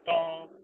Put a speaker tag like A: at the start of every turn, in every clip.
A: Welcome.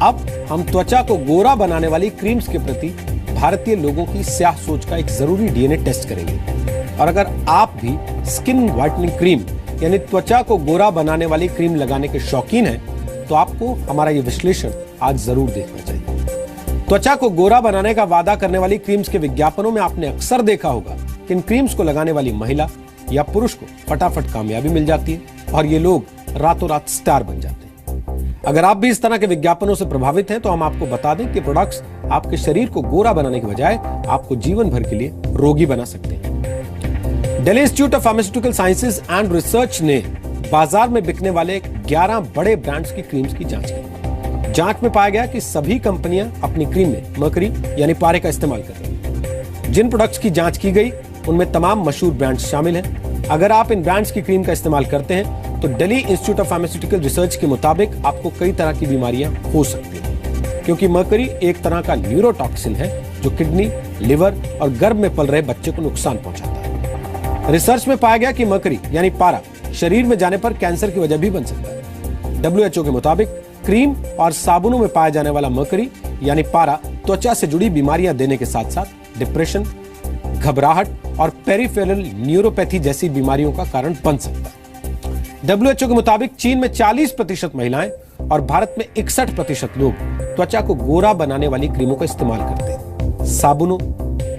A: अब हम त्वचा को गोरा बनाने वाली क्रीम्स के प्रति भारतीय लोगों की स्याह सोच का एक जरूरी डीएनए टेस्ट करेंगे। और अगर आप भी स्किन व्हाइटनिंग क्रीम यानी त्वचा को गोरा बनाने वाली क्रीम लगाने के शौकीन हैं, तो आपको हमारा ये विश्लेषण आज जरूर देखना चाहिए। त्वचा को गोरा बनाने का वादा करने वाली क्रीम्स के विज्ञापनों में आपने अक्सर देखा होगा कि इन क्रीम्स को लगाने वाली महिला या पुरुष को फटाफट कामयाबी मिल जाती है और ये लोग रातों रात स्टार बन जाते हैं। अगर आप भी इस तरह के विज्ञापनों से प्रभावित हैं, तो हम आपको बता दें कि प्रोडक्ट्स आपके शरीर को गोरा बनाने के बजाय आपको जीवन भर के लिए रोगी बना सकते हैं। Delhi institute of pharmaceutical sciences and research ने बाजार में बिकने वाले 11 बड़े ब्रांड्स की क्रीम्स की जांच की। जांच में पाया गया कि सभी कंपनियां अपनी क्रीम में मरकरी यानी पारे का इस्तेमाल कर रही हैं। जिन प्रोडक्ट्स की जांच की गई उनमें तमाम मशहूर ब्रांड्स शामिल हैं। अगर आप इन ब्रांड्स की क्रीम का इस्तेमाल करते हैं तो Delhi institute of pharmaceutical research के मुताबिक आपको कई तरह की बीमारियां हो सकती हैं, क्योंकि मरकरी एक तरह का न्यूरोटॉक्सिन है जो किडनी, लिवर और गर्भ में पल रहे बच्चे को नुकसान पहुंचाता है। रिसर्च में पाया गया कि मरकरी यानी पारा शरीर में जाने पर कैंसर की वजह भी बन सकता है। WHO के मुताबिक क्रीम और साबुनों में पाया जाने वाला मरकरी यानी पारा त्वचा से जुड़ी बीमारियां देने के साथ साथ डिप्रेशन, घबराहट और पेरिफेरल न्यूरोपैथी जैसी बीमारियों का कारण बन सकता है। WHO के मुताबिक चीन में 40% महिलाएं और भारत में 61% लोग त्वचा को गोरा बनाने वाली क्रीमों का इस्तेमाल करते हैं। साबुनों,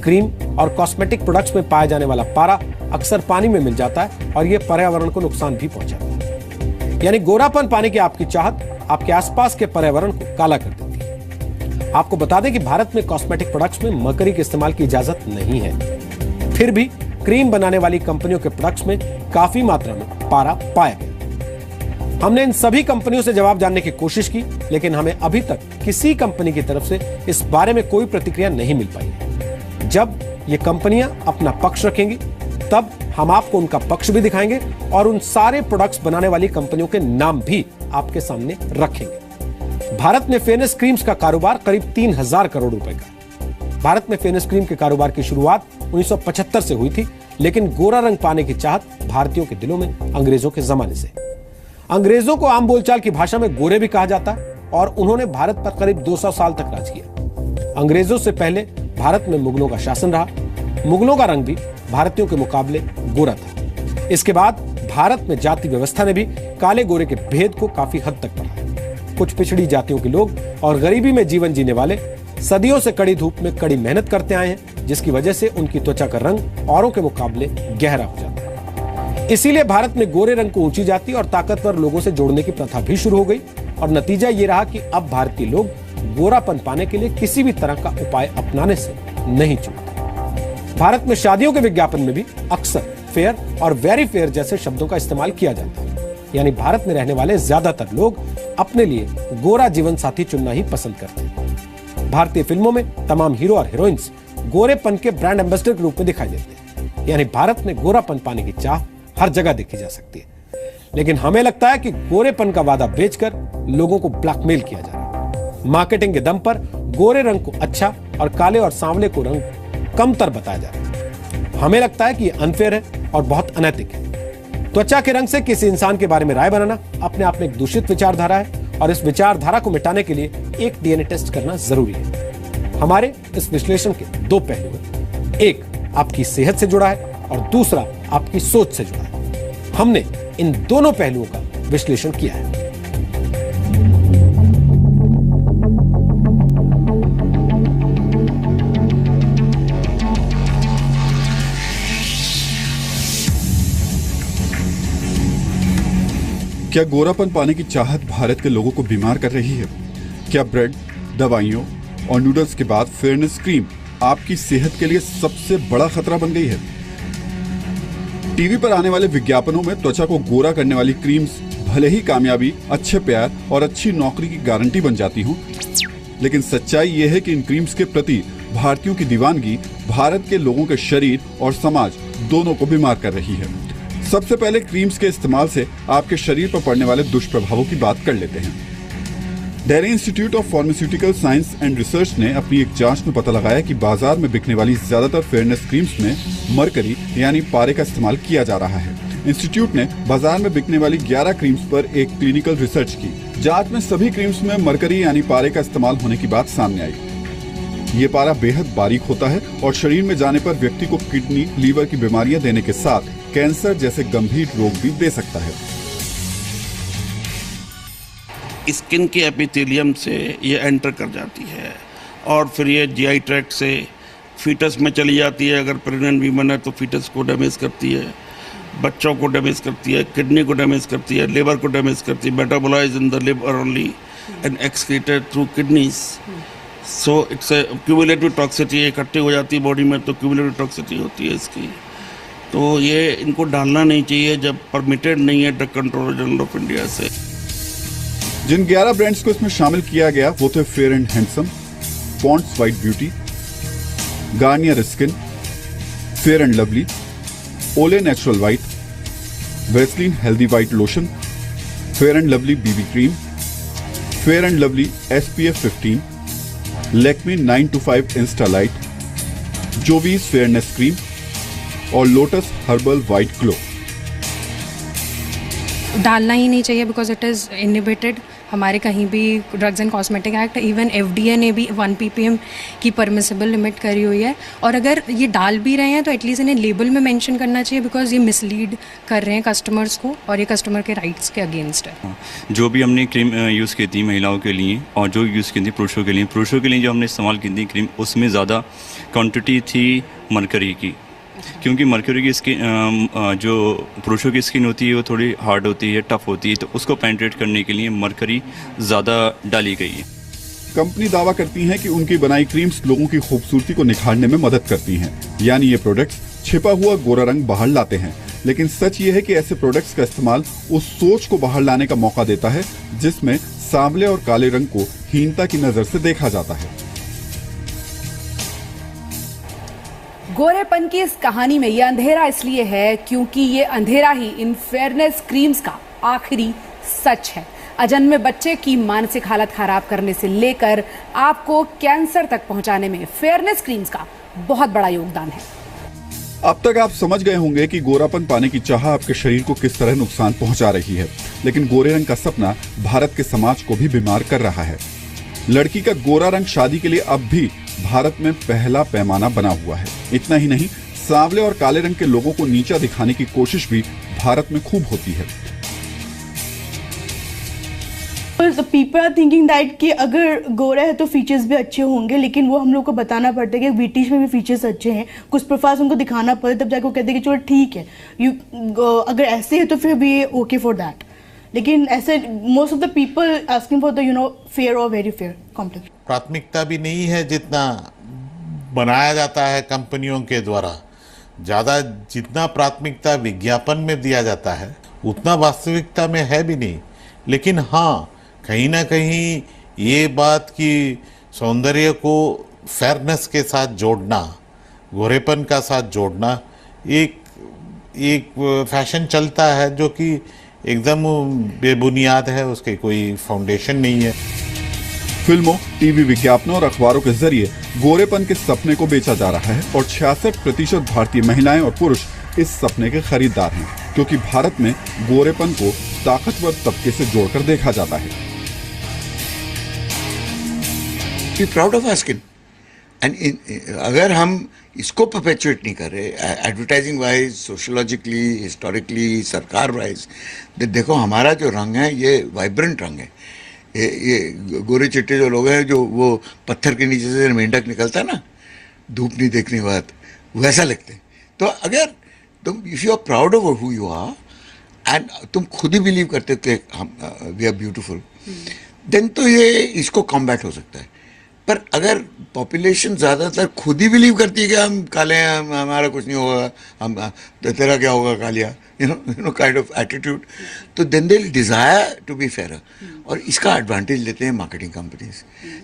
A: क्रीम और कॉस्मेटिक प्रोडक्ट्स में पाया जाने वाला पारा अक्सर पानी में मिल जाता है और यह पर्यावरण को नुकसान भी पहुंचाता है। यानी गोरापन पाने की आपकी चाहत आपके आसपास के पर्यावरण को काला कर देती है। आपको बता दें कि भारत में कॉस्मेटिक प्रोडक्ट्स में मरकरी के इस्तेमाल की इजाजत नहीं है। फिर भी क्रीम बनाने वाली कंपनियों के प्रोडक्ट्स में काफी मात्रा में पारा पाया गया। हमने इन सभी कंपनियों से जवाब जानने की कोशिश की, लेकिन हमें अभी तक किसी कंपनी की तरफ से इस बारे में कोई प्रतिक्रिया नहीं मिल पाई। जब ये कंपनियां अपना पक्ष रखेंगी तब हम आपको उनका पक्ष भी दिखाएंगे और उन सारे प्रोडक्ट्स बनाने वाली कंपनियों के नाम भी आपके सामने रखेंगे। भारत में फेयरनेस क्रीम्स का कारोबार करीब 3000 करोड़ रुपए का है। भारत में फेयरनेस क्रीम के कारोबार की शुरुआत 1975 से हुई थी, लेकिन गोरा रंग पाने की चाहत भारतीयों के दिलों में अंग्रेजों के जमाने से। अंग्रेजों को आम बोलचाल की भाषा में गोरे भी कहा जाता है और उन्होंने भारत पर करीब 200 साल तक राज किया। अंग्रेजों से पहले भारत में मुगलों का शासन रहा। मुगलों का रंग भी भारतीयों के मुकाबले गोरा था। इसके बाद भारत में जाति व्यवस्था ने भी काले गोरे के भेद को काफी हद तक बढ़ाया। कुछ पिछड़ी जातियों के लोग और गरीबी में जीवन जीने वाले सदियों से कड़ी धूप में कड़ी मेहनत करते आए हैं, जिसकी वजह से उनकी त्वचा का रंग औरों के मुकाबले गहरा हो जाता है। इसीलिए भारत में गोरे रंग को ऊंची जाति और ताकतवर लोगों से जोड़ने की प्रथा भी शुरू हो गई और नतीजा ये रहा कि अब भारतीय लोग गोरापन पाने के लिए किसी भी तरह का उपाय अपनाने से नहीं चूकते। भारत में शादियों के विज्ञापन में भी अक्सर फेयर और वेरी फेयर जैसे शब्दों का इस्तेमाल किया जाता है। यानी भारत में रहने वाले ज्यादातर लोग अपने लिए गोरा जीवन साथी चुनना ही पसंद करते हैं। भारतीय फिल्मों में तमाम हीरो और हीरोइंस गोरेपन के ब्रांड एम्बेसडर के रूप में दिखाई देते हैं। यानी भारत में गोरापन पाने की चाह हर जगह देखी जा सकती है। लेकिन हमें लगता है कि गोरेपन का वादा बेचकर लोगों को ब्लैकमेल किया जा रहा है। मार्केटिंग के दम पर गोरे रंग को अच्छा और काले और सांवले को रंग कमतर बताया जा रहा है। हमें लगता है कि यह अनफेयर है और बहुत अनैतिक है। त्वचा के रंग से किसी इंसान के बारे में राय बनाना अपने आप में एक दूषित विचारधारा है और इस विचारधारा को मिटाने के लिए एक डीएनए टेस्ट करना जरूरी है। हमारे इस विश्लेषण के दो पहलू हैं। एक आपकी सेहत से जुड़ा है और दूसरा आपकी सोच से जुड़ा है। हमने इन दोनों पहलुओं का विश्लेषण किया है।
B: क्या गोरापन पाने की चाहत भारत के लोगों को बीमार कर रही है? क्या ब्रेड, दवाइयों और नूडल्स के बाद फेयरनेस क्रीम आपकी सेहत के लिए सबसे बड़ा खतरा बन गई है? टीवी पर आने वाले विज्ञापनों में त्वचा को गोरा करने वाली क्रीम्स भले ही कामयाबी, अच्छे प्यार और अच्छी नौकरी की गारंटी बन जाती हों, लेकिन सच्चाई यह है कि इन क्रीम्स के प्रति भारतीयों की दीवानगी भारत के लोगों के शरीर और समाज दोनों को बीमार कर रही है। सबसे पहले क्रीम्स के इस्तेमाल से आपके शरीर पर पड़ने वाले दुष्प्रभावों की बात कर लेते हैं। Delhi institute of pharmaceutical science and research ने अपनी एक जांच में पता लगाया कि बाजार में बिकने वाली ज्यादातर फेयरनेस क्रीम्स में मरकरी यानी पारे का इस्तेमाल किया जा रहा है। इंस्टीट्यूट ने बाजार में बिकने वाली 11 क्रीम्स पर एक क्लिनिकल रिसर्च की। जांच में सभी क्रीम्स में मरकरी यानी पारे का इस्तेमाल होने की बात सामने आई। ये पारा बेहद बारीक होता है और शरीर में जाने पर व्यक्ति को किडनी, लीवर की बीमारियां देने के साथ कैंसर जैसे गंभीर रोग भी दे सकता है।
C: स्किन के एपिथेलियम से ये एंटर कर जाती है और फिर ये जीआई ट्रैक्ट से फीटस में चली जाती है। अगर प्रेग्नेंट वीमन है तो फीटस को डैमेज करती है, बच्चों को डैमेज करती है, किडनी को डैमेज करती है, लिवर को डैमेज करती है। Metabolize in the liver only and excreted through kidneys. So it's a cumulative toxicity इकट्ठी हो जाती है बॉडी में, तो क्यूमुलेटिव टॉक्सिटी होती है इसकी। तो ये इनको डालना नहीं चाहिए जब परमिटेड नहीं है drug controller general of India से।
B: जिन 11 ब्रांड्स को इसमें शामिल किया गया वो थे fair and handsome, Pond's white beauty, Garnier skin, fair and lovely, Olay natural white, Vaseline healthy white lotion, fair and lovely BB cream, fair and lovely SPF 15, Lakme 925 insta light, Jovees fairness cream और Lotus herbal white glow.
D: डालना ही नहीं चाहिए because it is inhibited. हमारे कहीं भी drugs and cosmetic act, even FDA ने भी 1 ppm की परमिसिबल लिमिट करी हुई है। और अगर ये डाल भी रहे हैं तो एटलीस्ट इन्हें लेबल में मेंशन करना चाहिए बिकॉज ये मिसलीड कर रहे हैं कस्टमर्स को और ये कस्टमर के राइट्स के अगेंस्ट है।
E: जो भी हमने क्रीम यूज़ की थी महिलाओं के लिए और जो यूज़ की थी पुरुषों के लिए जो हमने इस्तेमाल की थी क्रीम, उसमें ज़्यादा क्वान्टिटी थी मरकरी की, क्योंकि मरकरी की स्किन जो पुरुषों की स्किन होती है वो थोड़ी हार्ड होती है, टफ होती है, तो उसको पेनिट्रेट करने के लिए मरकरी ज़्यादा डाली गई है।
B: कंपनी दावा करती है कि उनकी बनाई क्रीम्स लोगों की खूबसूरती को निखारने में मदद करती हैं, यानी ये प्रोडक्ट्स छिपा हुआ गोरा रंग बाहर लाते हैं। लेकिन सच ये है कि ऐसे प्रोडक्ट्स का इस्तेमाल उस सोच को बाहर लाने का मौका देता है जिसमें सांवले और काले रंग को हीनता की नजर से देखा जाता है।
F: गोरेपन की इस कहानी में यह अंधेरा इसलिए है क्योंकि ये अंधेरा ही इन फेयरनेस क्रीम्स का आखिरी सच है। अजन्मे बच्चे की मानसिक हालत खराब करने से लेकर आपको कैंसर तक पहुंचाने में फेयरनेस क्रीम्स का बहुत बड़ा योगदान है।
B: अब तक आप समझ गए होंगे कि गोरापन पाने की चाह आपके शरीर को किस तरह नुकसान पहुंचा रही है, लेकिन गोरे रंग का सपना भारत के समाज को भी बीमार कर रहा है। लड़की का गोरा रंग शादी के लिए अब भी भारत में पहला पैमाना बना हुआ है। इतना ही नहीं, सांवले और काले रंग के लोगों को नीचा दिखाने की कोशिश भी भारत में खूब होती है।
G: पीपल आर थिंकिंग दैट कि अगर गोरा है तो फीचर्स भी अच्छे होंगे, लेकिन वो हम लोग को बताना पड़ता है कि ब्रिटिश में भी फीचर्स अच्छे हैं, कुछ प्रोफाइल्स उनको दिखाना पड़ता है, तब जाकर वो कहते हैं कि चलो ठीक है, अगर ऐसे है तो फिर भी ओके फॉर दैट। लेकिन ऐसे most of the people asking for the fair और वेरी फेयर कॉम्प्लेक्स।
H: प्राथमिकता भी नहीं है जितना बनाया जाता है कंपनियों के द्वारा। ज़्यादा जितना प्राथमिकता विज्ञापन में दिया जाता है उतना वास्तविकता में है भी नहीं। लेकिन हाँ, कहीं ना कहीं ये बात कि सौंदर्य को फेयरनेस के साथ जोड़ना, गोरेपन का साथ जोड़ना एक फैशन चलता है जो कि एकदम बेबुनियाद है, उसके कोई फाउंडेशन नहीं है।
B: फिल्मों, टीवी विज्ञापनों और अखबारों के जरिए गोरेपन के सपने को बेचा जा रहा है और 66% भारतीय महिलाएं और पुरुष इस सपने के खरीदार हैं, क्योंकि भारत में गोरेपन को ताकतवर तबके से जोड़कर देखा जाता है।
I: Be proud of our skin. अगर हम इसको परपेचुएट नहीं कर रहे एडवर्टाइजिंग वाइज, सोशोलॉजिकली, हिस्टोरिकली, सरकार वाइज, देखो हमारा जो रंग है ये वाइब्रेंट रंग है। ये गोरे चिट्टे जो लोग हैं, जो वो पत्थर के नीचे से मेंढक निकलता है ना धूप नहीं देखने के बाद, वैसा लगते हैं। तो अगर तुम if you are proud of who you are and तुम खुद ही बिलीव करते हो कि हम वी आर ब्यूटीफुल, देन तो ये इसको कॉम्बैट हो सकता है। पर अगर पॉपुलेशन ज़्यादातर खुद ही बिलीव करती है कि हम काले हैं, हमारा कुछ नहीं होगा, हम तेरा क्या होगा Kalia, you know kind of attitude, तो then they desire to be fair. और इसका एडवांटेज लेते हैं मार्केटिंग कंपनीज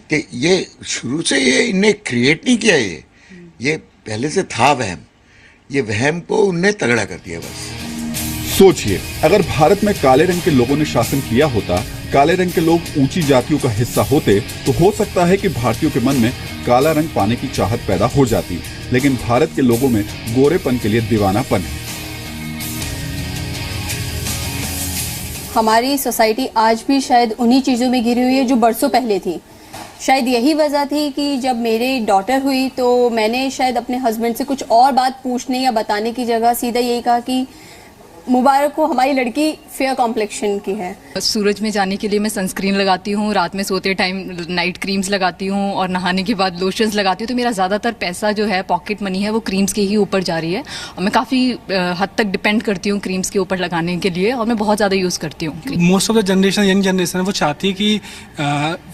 I: कि ये शुरू से ये इनने क्रिएट नहीं किया, ये पहले से था वहम, ये वहम को उनने तगड़ा कर दिया बस।
B: सोचिए, अगर भारत में काले रंग के लोगों ने शासन किया होता, काले रंग के लोग ऊंची जातियों का हिस्सा होते, तो हो सकता है कि भारतीयों के मन में काला रंग पाने की चाहत पैदा हो जाती। लेकिन भारत के लोगों में गोरेपन के लिए दीवानापन है।
J: हमारी सोसाइटी आज भी शायद उन्हीं चीज़ों में घिरी हुई है जो बरसों पहले थी। शायद यही वजह थी कि जब मेरी डॉटर हुई तो मैंने शायद अपने हस्बैंड से कुछ और बात पूछने या बताने की जगह सीधा यही कहा कि मुबारक हो, हमारी लड़की फेयर कॉम्प्लेक्शन की है।
K: सूरज में जाने के लिए मैं सनस्क्रीन लगाती हूँ, रात में सोते टाइम नाइट क्रीम्स लगाती हूँ और नहाने के बाद लोशंस लगाती हूँ। तो मेरा ज़्यादातर पैसा जो है, पॉकेट मनी है, वो क्रीम्स के ही ऊपर जा रही है और मैं काफ़ी हद तक डिपेंड करती हूँ क्रीम्स के ऊपर लगाने के लिए और मैं बहुत ज़्यादा यूज़ करती हूँ।
L: Most of the generation, young generation, वो चाहती है कि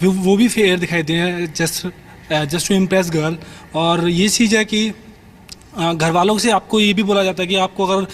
L: वो भी फेयर दिखाई दें जस्ट टू इम्प्रेस गर्ल। और ये चीज़ है कि घर वालों से आपको ये भी बोला जाता है कि आपको अगर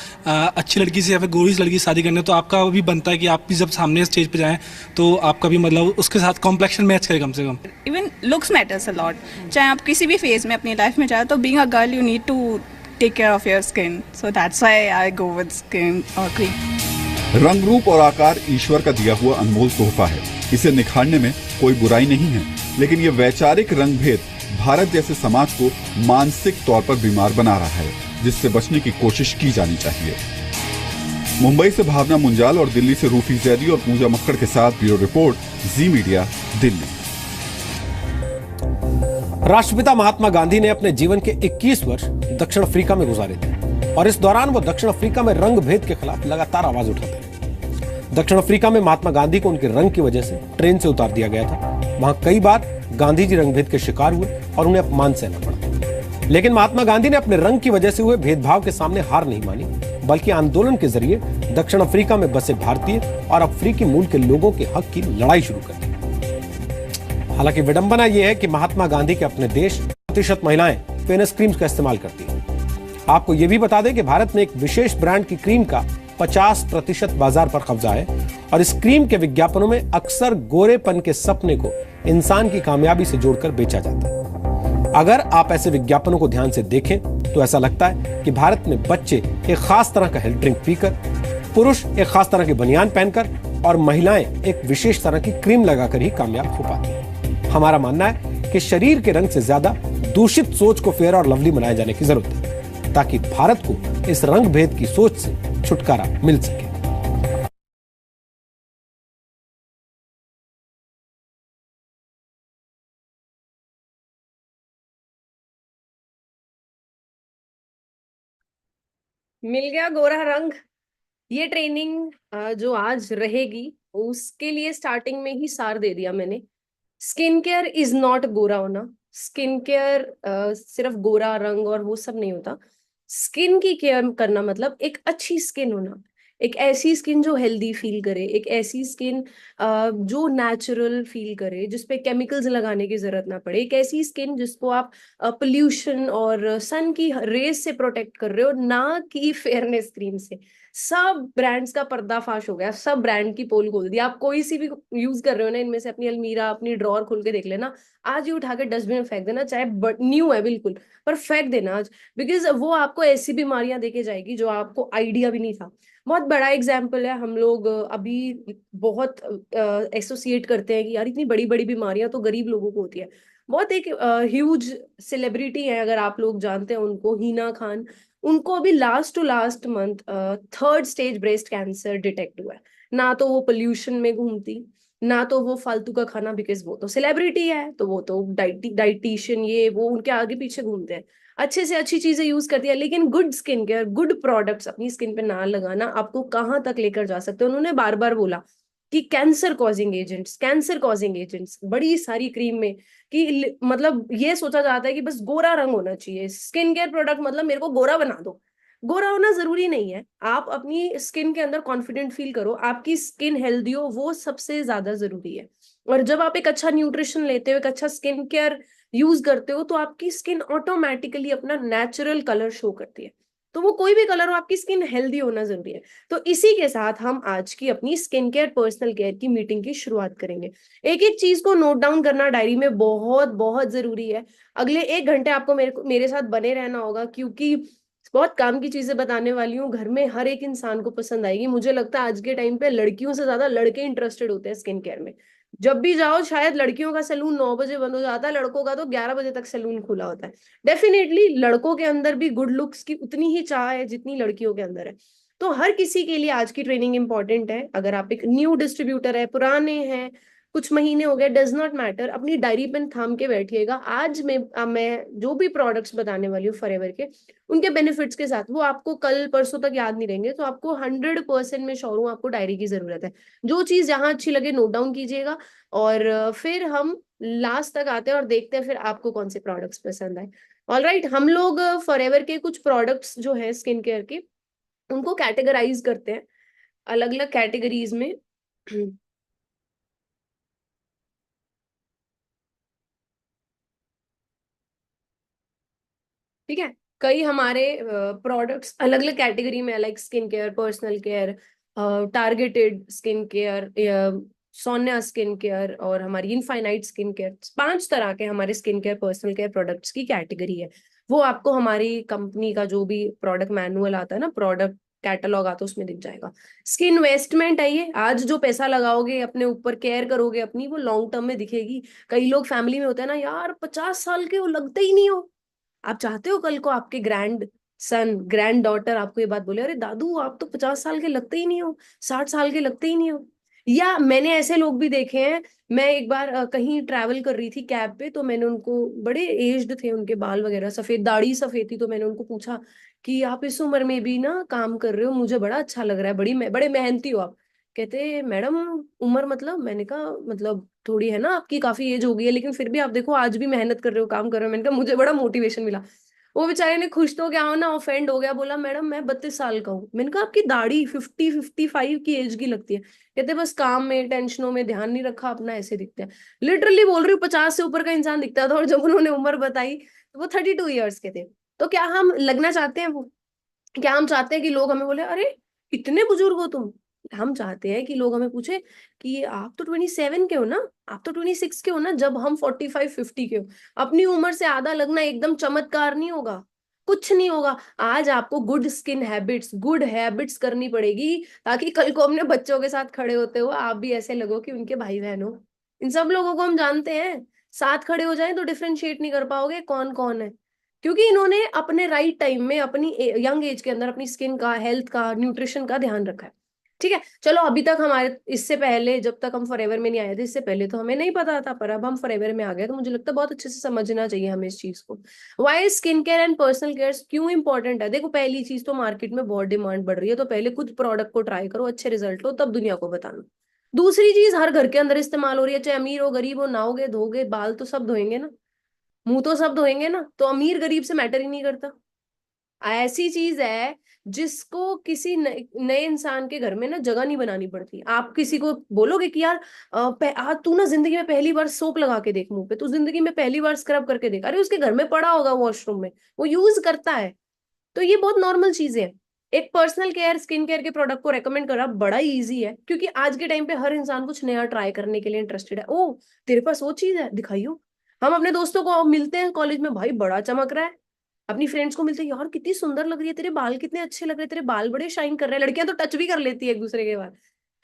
L: अच्छी लड़की से या फिर गोरी लड़की से शादी करनी है तो आपका भी बनता है कि आप भी जब सामने स्टेज पे जाएं तो आपका भी मतलब उसके साथ कॉम्प्लेक्शन मैच करे कम से कम।
M: Even looks matters a lot. चाहे आप किसी भी फेज में अपनी लाइफ में जाए तो being a girl you need to take care of your skin, so that's why I go with skin और क्रीम।
B: रंग, रूप और आकार ईश्वर का दिया हुआ अनमोल तोहफा है। इसे निखारने में कोई बुराई नहीं है, लेकिन ये वैचारिक रंग भेद भारत जैसे समाज को मानसिक तौर पर बीमार बना रहा है, जिससे बचने की कोशिश की जानी चाहिए। मुंबई से भावना मुंजाल और दिल्ली से रूफी जैदी और पूजा मक्कड़ के साथ ब्यूरो रिपोर्ट, जी मीडिया, दिल्ली।
A: राष्ट्रपिता महात्मा गांधी ने अपने जीवन के 21 वर्ष दक्षिण अफ्रीका में गुजारे थे और इस दौरान वो दक्षिण अफ्रीका में रंग भेद के खिलाफ लगातार आवाज उठाते रहे। दक्षिण अफ्रीका में महात्मा गांधी को उनके रंग की वजह से ट्रेन से उतार दिया गया था। वहां कई बार गांधी जी रंगभेद के शिकार हुए और उन्हें अपमान सहना पड़ा, लेकिन महात्मा गांधी ने अपने रंग की वजह से हुए भेदभाव के सामने हार नहीं मानी, बल्कि आंदोलन के जरिए दक्षिण अफ्रीका में बसे भारतीय और अफ्रीकी मूल के लोगों के हक की लड़ाई शुरू कर दी। हालांकि विडंबना यह है कि महात्मा गांधी के अपने देश 30% महिलाएं फेयरनेस क्रीम्स का इस्तेमाल करती हैं। आपको यह भी बता दें कि भारत में एक विशेष ब्रांड की क्रीम का 50% बाजार पर कब्जा है और इस क्रीम के विज्ञापनों में अक्सर गोरेपन के सपने को इंसान की कामयाबी से जोड़कर बेचा जाता है। अगर आप ऐसे विज्ञापनों को ध्यान से देखें तो ऐसा लगता है कि भारत में बच्चे एक खास तरह का हेल्थ ड्रिंक पीकर, पुरुष एक खास तरह की बनियान पहनकर और महिलाएं एक विशेष तरह की क्रीम लगाकर ही कामयाब हो पाती हैं। हमारा मानना है कि शरीर के रंग से ज्यादा दूषित सोच को फेयर और लवली बनाए जाने की जरूरत है, ताकि भारत को इस रंग भेद की सोच से छुटकारा मिल सके।
N: मिल गया गोरा रंग। ये ट्रेनिंग जो आज रहेगी उसके लिए स्टार्टिंग में ही सार दे दिया मैंने। स्किन केयर इज नॉट गोरा होना। स्किन केयर सिर्फ गोरा रंग और वो सब नहीं होता। स्किन की केयर करना मतलब एक अच्छी स्किन होना, एक ऐसी स्किन जो हेल्दी फील करे, एक ऐसी स्किन जो नेचुरल फील करे, जिसपे केमिकल्स लगाने की जरूरत ना पड़े, एक ऐसी स्किन जिसको आप पोल्यूशन और सन की रेज से प्रोटेक्ट कर रहे हो, ना कि फेयरनेस क्रीम से। सब ब्रांड्स का पर्दाफाश हो गया, सब ब्रांड की पोल खोल दी। आप कोई सी भी यूज कर रहे हो ना, इनमें से अपनी अलमीरा, अपनी ड्रॉर खोल के देख लेना, आज ही उठा के डस्टबिन में फेंक देना, चाहे न्यू है बिल्कुल, पर फेंक देना आज, बिकॉज वो आपको ऐसी बीमारियां देके जाएगी जो आपको आइडिया भी नहीं था। बहुत बड़ा एग्जाम्पल है, हम लोग अभी बहुत एसोसिएट करते हैं कि यार इतनी बड़ी बड़ी बीमारियां तो गरीब लोगों को होती है। बहुत एक ह्यूज सेलिब्रिटी है, अगर आप लोग जानते हैं उनको, हिना खान, उनको अभी last to last month 3rd stage breast cancer detect हुआ है। ना तो वो पोल्यूशन में घूमती, ना तो वो फालतू का खाना, बिकॉज वो तो सेलिब्रिटी है, तो वो तो डाइटिशियन ये वो उनके आगे पीछे घूमते हैं, अच्छे से अच्छी चीजें यूज करती है, लेकिन good skin care, good products अपनी स्किन पे ना लगाना आपको कहाँ तक लेकर जा सकते हैं। उन्होंने बार बार बोला कि कैंसर कॉजिंग एजेंट्स बड़ी सारी क्रीम में, कि मतलब ये सोचा जाता है कि बस गोरा रंग होना चाहिए स्किन केयर प्रोडक्ट, मतलब मेरे को गोरा बना दो। गोरा होना जरूरी नहीं है, आप अपनी स्किन के अंदर कॉन्फिडेंट फील करो, आपकी स्किन हेल्दी हो, वो सबसे ज्यादा जरूरी है। और जब आप एक अच्छा न्यूट्रिशन लेते हो, एक अच्छा स्किन केयर यूज करते हो, तो आपकी स्किन ऑटोमेटिकली अपना नेचुरल कलर शो करती है। तो वो कोई भी कलर हो, आपकी स्किन हेल्दी होना जरूरी है। तो इसी के साथ हम आज की अपनी स्किन केयर पर्सनल केयर की मीटिंग की शुरुआत करेंगे। एक एक चीज को नोट डाउन करना डायरी में बहुत बहुत जरूरी है। अगले 1 घंटे आपको मेरे साथ बने रहना होगा, क्योंकि बहुत काम की चीजें बताने वाली हूँ, घर में हर एक इंसान को पसंद आएगी। मुझे लगता है आज के टाइम पे लड़कियों से ज्यादा लड़के इंटरेस्टेड होते हैं स्किन केयर में। जब भी जाओ, शायद लड़कियों का सैलून 9 बजे बंद हो जाता है, लड़कों का तो 11 बजे तक सैलून खुला होता है। डेफिनेटली लड़कों के अंदर भी गुड लुक्स की उतनी ही चाह है जितनी लड़कियों के अंदर है। तो हर किसी के लिए आज की ट्रेनिंग इंपॉर्टेंट है। अगर आप एक न्यू डिस्ट्रीब्यूटर है, पुराने हैं, कुछ महीने हो गए, डज नॉट मैटर, अपनी डायरी पेन थाम के बैठिएगा। आज मैं जो भी प्रोडक्ट्स बताने वाली हूँ फॉरएवर के, उनके बेनिफिट्स के साथ, वो आपको कल परसों तक याद नहीं रहेंगे। तो आपको 100% में श्योर हूँ आपको डायरी की जरूरत है। जो चीज जहां अच्छी लगे नोट डाउन कीजिएगा, और फिर हम लास्ट तक आते हैं और देखते हैं फिर आपको कौन से प्रोडक्ट्स पसंद आए। ऑलराइट, हम लोग फॉरएवर के कुछ प्रोडक्ट्स जो है स्किन केयर के, उनको कैटेगराइज करते हैं अलग अलग कैटेगरीज में। ठीक है, कई हमारे प्रोडक्ट्स अलग अलग कैटेगरी में, like skin care, personal care, targeted skin care, Sonia skin care, और हमारी इनफाइनाइट स्किन केयर। 5 तरह के हमारे skin care personal care products की कैटेगरी है। वो आपको हमारी कंपनी का जो भी प्रोडक्ट मैनुअल आता है ना, प्रोडक्ट कैटलॉग आता है, उसमें दिख जाएगा। स्किन इन्वेस्टमेंट है ये। आज जो पैसा लगाओगे अपने ऊपर, केयर करोगे अपनी, वो लॉन्ग टर्म में दिखेगी। कई लोग फैमिली में होते हैं ना, यार 50 साल के, वो लगते ही नहीं हो। आप चाहते हो कल को आपके ग्रैंड सन, ग्रैंड डॉटर आपको ये बात बोले, अरे दादू आप तो 50 साल के लगते ही नहीं हो, 60 साल के लगते ही नहीं हो। या मैंने ऐसे लोग भी देखे हैं। मैं एक बार कहीं ट्रैवल कर रही थी कैब पे, तो मैंने उनको, बड़े एज्ड थे, उनके बाल वगैरह सफेद, दाढ़ी सफेद थी, तो मैंने उनको पूछा कि आप इस उम्र में भी ना काम कर रहे हो, मुझे बड़ा अच्छा लग रहा है, बड़े मेहनती हो आप। कहते मैडम उम्र मतलब? मैंने कहा मतलब थोड़ी है ना, आपकी काफी एज हो गई है, लेकिन फिर भी आप देखो आज भी मेहनत कर रहे हो, काम कर रहे हो। मैंने कहा मुझे बड़ा मोटिवेशन मिला। वो बेचारे ने खुश तो क्या हो ना, ऑफेंड हो गया, बोला मैडम मैं 32 साल का हूँ। मैंने कहा आपकी दाढ़ी 55 की एज की लगती है। कहते बस काम में, टेंशनों में ध्यान नहीं रखा अपना, ऐसे दिखते हैं। लिटरली बोल रही हूँ, 50 से ऊपर का इंसान दिखता था, और जब उन्होंने उम्र बताई तो वो 32 ईयर्स के थे। तो क्या हम लगना चाहते हैं वो? क्या हम चाहते हैं कि लोग हमें बोले अरे इतने बुजुर्ग हो तुम? हम चाहते हैं कि लोग हमें पूछे कि आप तो 27 के हो ना, आप तो 26 के हो ना, जब हम 45-50 के हो। अपनी उम्र से आधा लगना एकदम चमत्कार नहीं होगा, कुछ नहीं होगा। आज आपको गुड हैबिट्स करनी पड़ेगी, ताकि कल को अपने बच्चों के साथ खड़े होते हो आप भी ऐसे लगो कि उनके भाई बहन हो। इन सब लोगों को हम जानते हैं, साथ खड़े हो जाएं तो डिफरेंशिएट नहीं कर पाओगे कौन कौन है, क्योंकि इन्होंने अपने राइट टाइम में अपनी यंग एज के अंदर अपनी स्किन का, हेल्थ का, न्यूट्रिशन का ध्यान रखा है। ठीक है, चलो अभी तक हमारे, इससे पहले जब तक हम फॉरएवर में नहीं आए थे, इससे पहले तो हमें नहीं पता था, पर अब हम फॉरएवर में आ गए तो मुझे लगता है बहुत अच्छे से समझना चाहिए हमें इस चीज को। Why skin care and personal care क्यों इंपॉर्टेंट है? देखो, पहली चीज तो मार्केट में बहुत डिमांड बढ़ रही है, तो पहले खुद प्रोडक्ट को ट्राई करो, अच्छे रिजल्ट हो, तब दुनिया को बताना। दूसरी चीज, हर घर के अंदर इस्तेमाल हो रही है, चाहे अमीर हो गरीब हो, नहाओगे धोगे, बाल तो सब धोएंगे ना, मुंह तो सब धोएंगे ना, तो अमीर गरीब से मैटर ही नहीं करता। ऐसी चीज है जिसको किसी नए इंसान के घर में ना जगह नहीं बनानी पड़ती। आप किसी को बोलोगे कि यार आज तू ना जिंदगी में पहली बार सोप लगा के देख मुंह पे, तू जिंदगी में पहली बार स्क्रब करके देख, अरे उसके घर में पड़ा होगा वॉशरूम में, वो यूज करता है। तो ये बहुत नॉर्मल चीजें हैं। एक पर्सनल केयर, स्किन केयर के प्रोडक्ट को रेकमेंड करना बड़ा इजी है, क्योंकि आज के टाइम पे हर इंसान कुछ नया ट्राई करने के लिए इंटरेस्टेड है। ओ तेरे पास वो चीज है, दिखाइयो। हम अपने दोस्तों को मिलते हैं कॉलेज में, भाई बड़ा चमक रहा है। अपनी फ्रेंड्स को मिलते हैं, यार कितनी सुंदर लग रही है, तेरे बाल कितने अच्छे लग रहे हैं, तेरे बाल बड़े शाइन कर रहे हैं। लड़कियां तो टच भी कर लेती है एक दूसरे के बाल।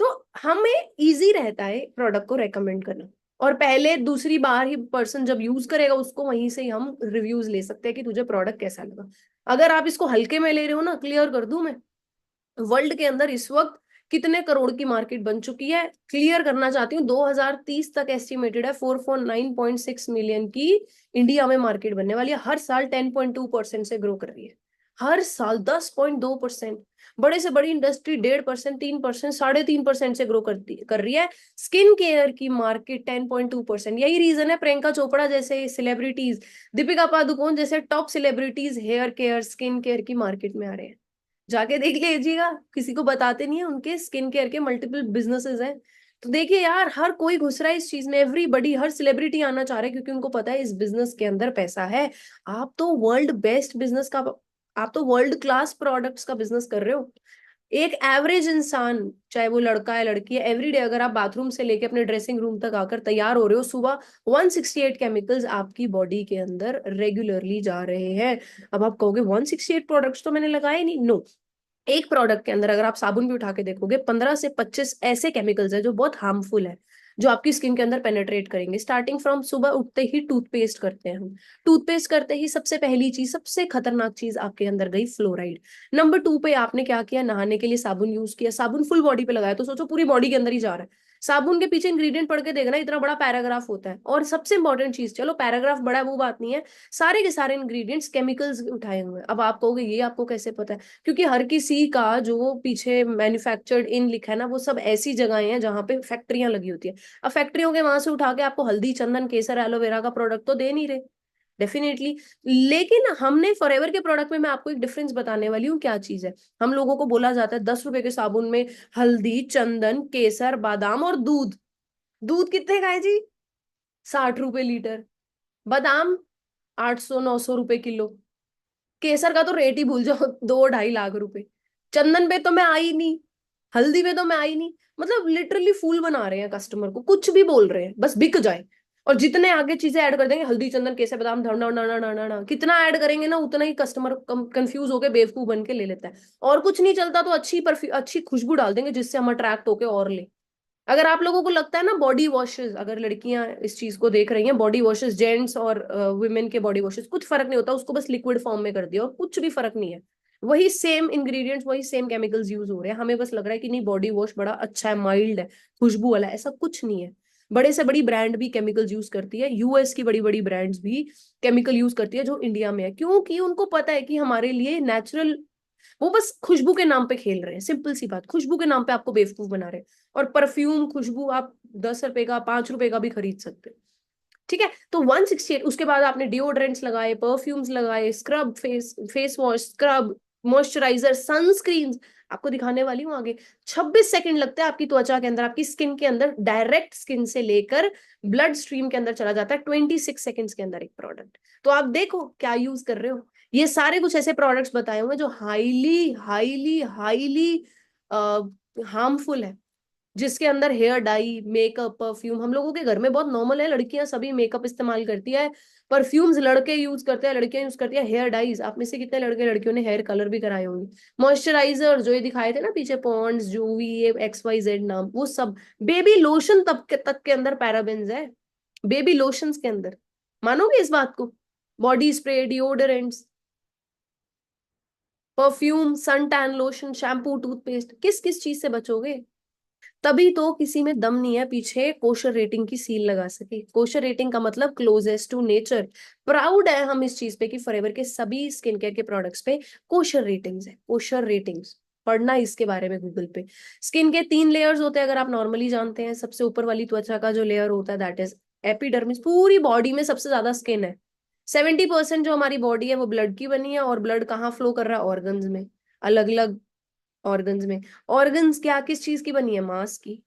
N: तो हमें इजी रहता है प्रोडक्ट को रेकमेंड करना, और पहले दूसरी बार ही पर्सन जब यूज करेगा उसको वहीं से ही हम रिव्यूज ले सकते हैं कि तुझे प्रोडक्ट कैसा लगा। अगर आप इसको हल्के में ले रहे हो ना, क्लियर कर दूं मैं, वर्ल्ड के अंदर इस वक्त कितने करोड़ की मार्केट बन चुकी है, क्लियर करना चाहती हूँ। 2030 तक एस्टिमेटेड है 449.6 मिलियन की इंडिया में मार्केट बनने वाली है। हर साल 10.2% से ग्रो कर रही है, हर साल 10.2%। बड़े से बड़ी इंडस्ट्री 1.5%, 3%, 3.5% से ग्रो कर रही है। स्किन केयर की मार्केट 10.2%। यही रीजन है प्रियंका चोपड़ा जैसे सेलिब्रिटीज, दीपिका पादुकोण जैसे top celebrities hair care, skin care की मार्केट में आ रहे हैं। जाके देख लीजिएगा, किसी को बताते नहीं है, उनके स्किन केयर के मल्टीपल बिजनेसेस हैं। तो देखिए यार, हर कोई घुस रहा है इस चीज में, एवरीबडी, हर सेलिब्रिटी आना चाह रहा है, क्योंकि उनको पता है इस बिजनेस के अंदर पैसा है। आप तो वर्ल्ड बेस्ट बिजनेस का, आप तो वर्ल्ड क्लास प्रोडक्ट्स का बिजनेस कर रहे हो। एक एवरेज इंसान, चाहे वो लड़का है लड़की है, एवरीडे अगर आप बाथरूम से लेके अपने ड्रेसिंग रूम तक आकर तैयार हो रहे हो, सुबह 168 केमिकल्स आपकी बॉडी के अंदर रेगुलरली जा रहे हैं। अब आप कहोगे 168 प्रोडक्ट्स तो मैंने लगाए नहीं। नो, एक प्रोडक्ट के अंदर अगर आप साबुन भी उठा के देखोगे, 15 से 25 ऐसे केमिकल्स है जो बहुत हार्मफुल है। जो आपकी स्किन के अंदर पेनेट्रेट करेंगे। स्टार्टिंग फ्रॉम सुबह उठते ही टूथपेस्ट करते हैं हम, टूथपेस्ट करते ही सबसे पहली चीज, सबसे खतरनाक चीज आपके अंदर गई फ्लोराइड। नंबर 2 पे आपने क्या किया, नहाने के लिए साबुन यूज किया, साबुन फुल बॉडी पे लगाया, तो सोचो पूरी बॉडी के अंदर ही जा रहा है। साबुन के पीछे इंग्रेडिएंट पढ़ के देखना, इतना बड़ा पैराग्राफ होता है। और सबसे इंपॉर्टेंट चीज, चलो पैराग्राफ बड़ा है वो बात नहीं है, सारे के सारे इंग्रेडिएंट्स केमिकल्स उठाए हुए हैं। अब आप कहोगे ये आपको कैसे पता है, क्योंकि हर किसी का जो पीछे मैन्युफैक्चर्ड इन लिखा है ना, वो सब ऐसी जगह हैं जहाँ पे फैक्ट्रियां लगी होती है। अब फैक्ट्रियों के वहां से उठा के आपको हल्दी, चंदन, केसर, एलोवेरा का प्रोडक्ट तो दे नहीं रहे डेफिनेटली। लेकिन हमने फॉरएवर के प्रोडक्ट में, मैं आपको एक डिफरेंस बताने वाली हूँ क्या चीज है। हम लोगों को बोला जाता है 10 रुपए के साबुन में हल्दी, चंदन, केसर, बादाम और दूध। दूध कितने का है जी? 60 रुपए लीटर। बादाम 800-900 रुपए किलो। केसर का तो रेट ही भूल जाओ, 2-2.5 लाख रुपए। चंदन पे तो मैं आई नहीं, हल्दी पे तो मैं आई नहीं। मतलब लिटरली फूल बना रहे हैं कस्टमर को, कुछ भी बोल रहे हैं बस बिक जाए। और जितने आगे चीजें ऐड कर देंगे, हल्दी, चंदन, केसर, बादाम, धड़ना, कितना ऐड करेंगे ना, उतना ही कस्टमर कंफ्यूज होकर बेवकूफ बन के ले लेता है। और कुछ नहीं चलता तो अच्छी खुशबू डाल देंगे जिससे हम अट्रैक्ट होके और ले। अगर आप लोगों को लगता है ना बॉडी वॉशेस, अगर लड़कियां इस चीज को देख रही हैं, बॉडी वॉशेस जेंट्स और वुमेन के बॉडी वॉशेस कुछ फर्क नहीं होता, उसको बस लिक्विड फॉर्म में कर दिया और कुछ भी फर्क नहीं है, वही सेम इंग्रेडिएंट्स, वही सेम केमिकल्स यूज हो रहे हैं। हमें बस लग रहा है कि नहीं बॉडी वॉश बड़ा अच्छा है, माइल्ड है, खुशबू वाला है, ऐसा कुछ नहीं है। बड़े से बड़ी ब्रांड भी केमिकल्स यूज करती है, यूएस की बड़ी बड़ी ब्रांड्स भी केमिकल यूज करती है जो इंडिया में है, क्योंकि उनको पता है कि हमारे लिए नेचुरल, वो बस खुशबू के नाम पे खेल रहे हैं। सिंपल सी बात, खुशबू के नाम पे आपको बेवकूफ बना रहे हैं। और परफ्यूम, खुशबू आप 10 रुपए का, 5 रुपए का भी खरीद सकते हैं, ठीक है। तो 168, उसके बाद आपने डिओड्रेंट्स लगाए, परफ्यूम्स लगाए, scrub, face wash, scrub, moisturiser, sunscreen, आपको दिखाने वाली हूँ आगे। 26 सेकंड लगता है आपकी त्वचा के अंदर, आपकी स्किन के अंदर, डायरेक्ट स्किन से लेकर ब्लड स्ट्रीम के अंदर चला जाता है 26 सेकंड्स के अंदर एक प्रोडक्ट। तो आप देखो क्या यूज कर रहे हो। ये सारे कुछ ऐसे प्रोडक्ट्स बताए हुए जो हाईली हाईली हाईली हार्मफुल है, जिसके अंदर हेयर डाई, मेकअप, परफ्यूम, हम लोगों के घर में बहुत नॉर्मल है, लड़कियां सभी मेकअप इस्तेमाल करती है, परफ्यूम्स लड़के यूज करते हैं, लड़कियां यूज करती है, हेयर डाइज, आप में से कितने लड़के लड़कियों ने हेयर कलर भी कराए होंगे, मॉइस्चराइजर जो ये दिखाए थे ना पीछे, पॉन्ड्स, जूवी, ये XYZ नाम, वो सब, बेबी लोशन तक के अंदर पैराबेन्स है, बेबी लोशंस के अंदर, मानोगे इस बात को? Body spray, deodorants, perfume, sun tan lotion, shampoo, toothpaste, किस किस चीज से बचोगे? तभी तो किसी में दम नहीं है पीछे कोशर रेटिंग की सील लगा सके। कोशर रेटिंग का मतलब क्लोजेस्ट टू नेचर। प्राउड है हम इस चीज पे कि फॉरएवर के सभी स्किन केयर के प्रोडक्ट्स पे कोशर रेटिंग्स है। कोशर रेटिंग्स पढ़ना इसके बारे में गूगल पे। स्किन के 3 लेयर्स होते हैं, अगर आप नॉर्मली जानते हैं। सबसे ऊपर वाली त्वचा का जो लेयर होता है दैट इज एपिडर्मिस। पूरी बॉडी में सबसे ज्यादा स्किन है। 70% जो हमारी बॉडी है वो ब्लड की बनी है, और ब्लड कहाँ फ्लो कर रहा है? ऑर्गन्स में, अलग अलग ऑर्गन्स में। ऑर्गन्स क्या, किस चीज की बनी है? मांस की।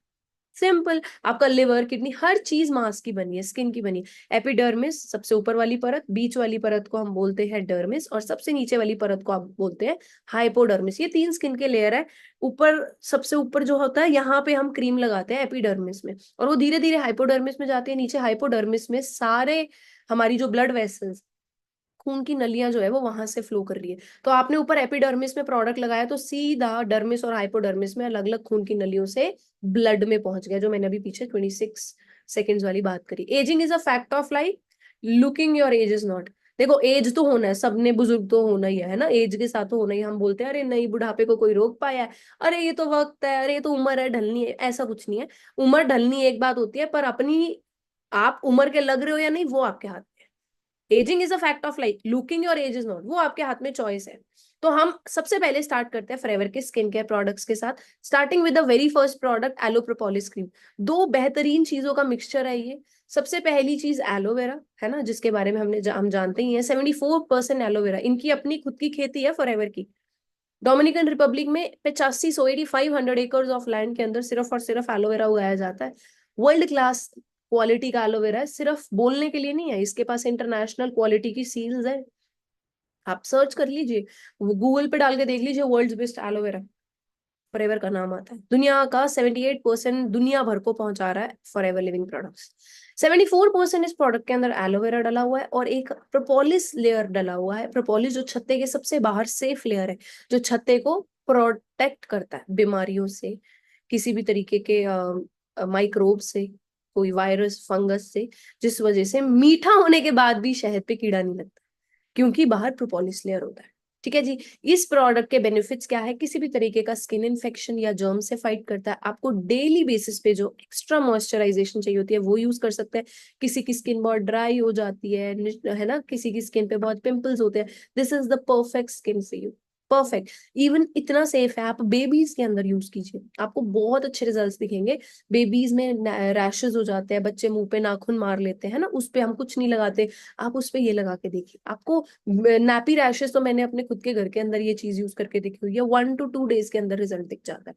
N: सिंपल, आपका लिवर, किडनी, हर चीज मांस की बनी है, स्किन की बनी है। एपिडर्मिस सबसे ऊपर वाली परत, बीच वाली परत को हम बोलते हैं डर्मिस, और सबसे नीचे वाली परत को आप बोलते हैं हाइपोडर्मिस। ये 3 स्किन के लेयर है। ऊपर, सबसे ऊपर जो होता है, यहाँ पे हम क्रीम लगाते हैं एपिडर्मिस में, और वो धीरे धीरे हाइपोडर्मिस में जाती है। नीचे हाइपोडर्मिस में सारे हमारी जो ब्लड वेसल्स, खून की नलियां जो है वो वहां से फ्लो कर रही है। तो आपने ऊपर एपिडर्मिस में प्रोडक्ट लगाया तो सीधा डर्मिस और हाइपोडर्मिस में अलग अलग खून की नलियों से ब्लड में पहुंच गया, जो मैंने अभी पीछे 26 सेकेंड्स वाली बात करी। Ageing is a fact of life, looking your age is not. देखो एज तो होना है, सबने बुजुर्ग तो होना ही है ना, एज के साथ तो होना ही। हम बोलते हैं अरे नहीं बुढ़ापे को कोई रोक पाया है, अरे ये तो वक्त है, अरे ये तो उम्र है, ढलनी है। ऐसा कुछ नहीं है। उम्र ढलनी एक बात होती है, पर अपनी, आप उम्र के लग रहे हो या नहीं वो आपके हाथ। Ageing is a fact of life, looking your age is not, वो आपके हाथ में चॉइस है। तो हम सबसे पहले स्टार्ट करते हैं फॉरएवर के स्किन केयर प्रोडक्ट्स के साथ, starting with the very first product aloe propolis cream. 2 बेहतरीन चीजों का मिक्सचर है ये। सबसे पहली चीज एलोवेरा है ना, जिसके बारे में हम जानते ही हैं। 74% एलोवेरा, इनकी अपनी खुद की खेती है फॉरएवर की। डोमिनिकन रिपब्लिक में 8500 एकर्स ऑफ लैंड के अंदर सिर्फ और सिर्फ एलोवेरा उगाया जाता है। वर्ल्ड क्लास क्वालिटी का एलोवेरा है, सिर्फ बोलने के लिए नहीं है, इसके पास इंटरनेशनल क्वालिटी की सील्स है। आप सर्च कर लीजिए, गूगल पे डाल के देख लीजिए, वर्ल्ड्स बेस्ट एलोवेरा, फॉरएवर का नाम आता है। दुनिया का 78% दुनिया भर को पहुंचा रहा है फॉरएवर लिविंग प्रोडक्ट्स। 74% इस प्रोडक्ट के अंदर एलोवेरा डला हुआ है, और एक प्रोपोलिस लेयर डला हुआ है। प्रोपोलिस जो छत्ते के सबसे बाहर सेफ लेयर है, जो छत्ते को प्रोटेक्ट करता है बीमारियों से, किसी भी तरीके के माइक्रोब से, कोई वायरस फंगस से, जिस वजह से मीठा होने के बाद भी शहद पे कीड़ा नहीं लगता, क्योंकि बाहर प्रोपोलिस लेयर होता है। ठीक है जी। इस प्रोडक्ट के बेनिफिट्स क्या है? किसी भी तरीके का स्किन इन्फेक्शन या जर्म से फाइट करता है। आपको डेली बेसिस पे जो एक्स्ट्रा मॉइस्चराइजेशन चाहिए होती है वो यूज कर सकते हैं। किसी की स्किन बहुत ड्राई हो जाती है ना, किसी की स्किन पे बहुत पिंपल्स होते हैं, this is the perfect skin for you, perfect. Even इतना सेफ है, आप बेबीज के अंदर यूज कीजिए, आपको बहुत अच्छे रिजल्ट्स दिखेंगे। बेबीज में रैशेज हो जाते हैं, बच्चे मुंह पे नाखून मार लेते हैं ना, उस पे हम कुछ नहीं लगाते, आप उस पे ये लगा के देखिए, आपको नैपी रैशेज तो मैंने अपने खुद के घर के अंदर ये चीज यूज करके देखी हुई है, 1 to 2 days के अंदर रिजल्ट दिख जाता है।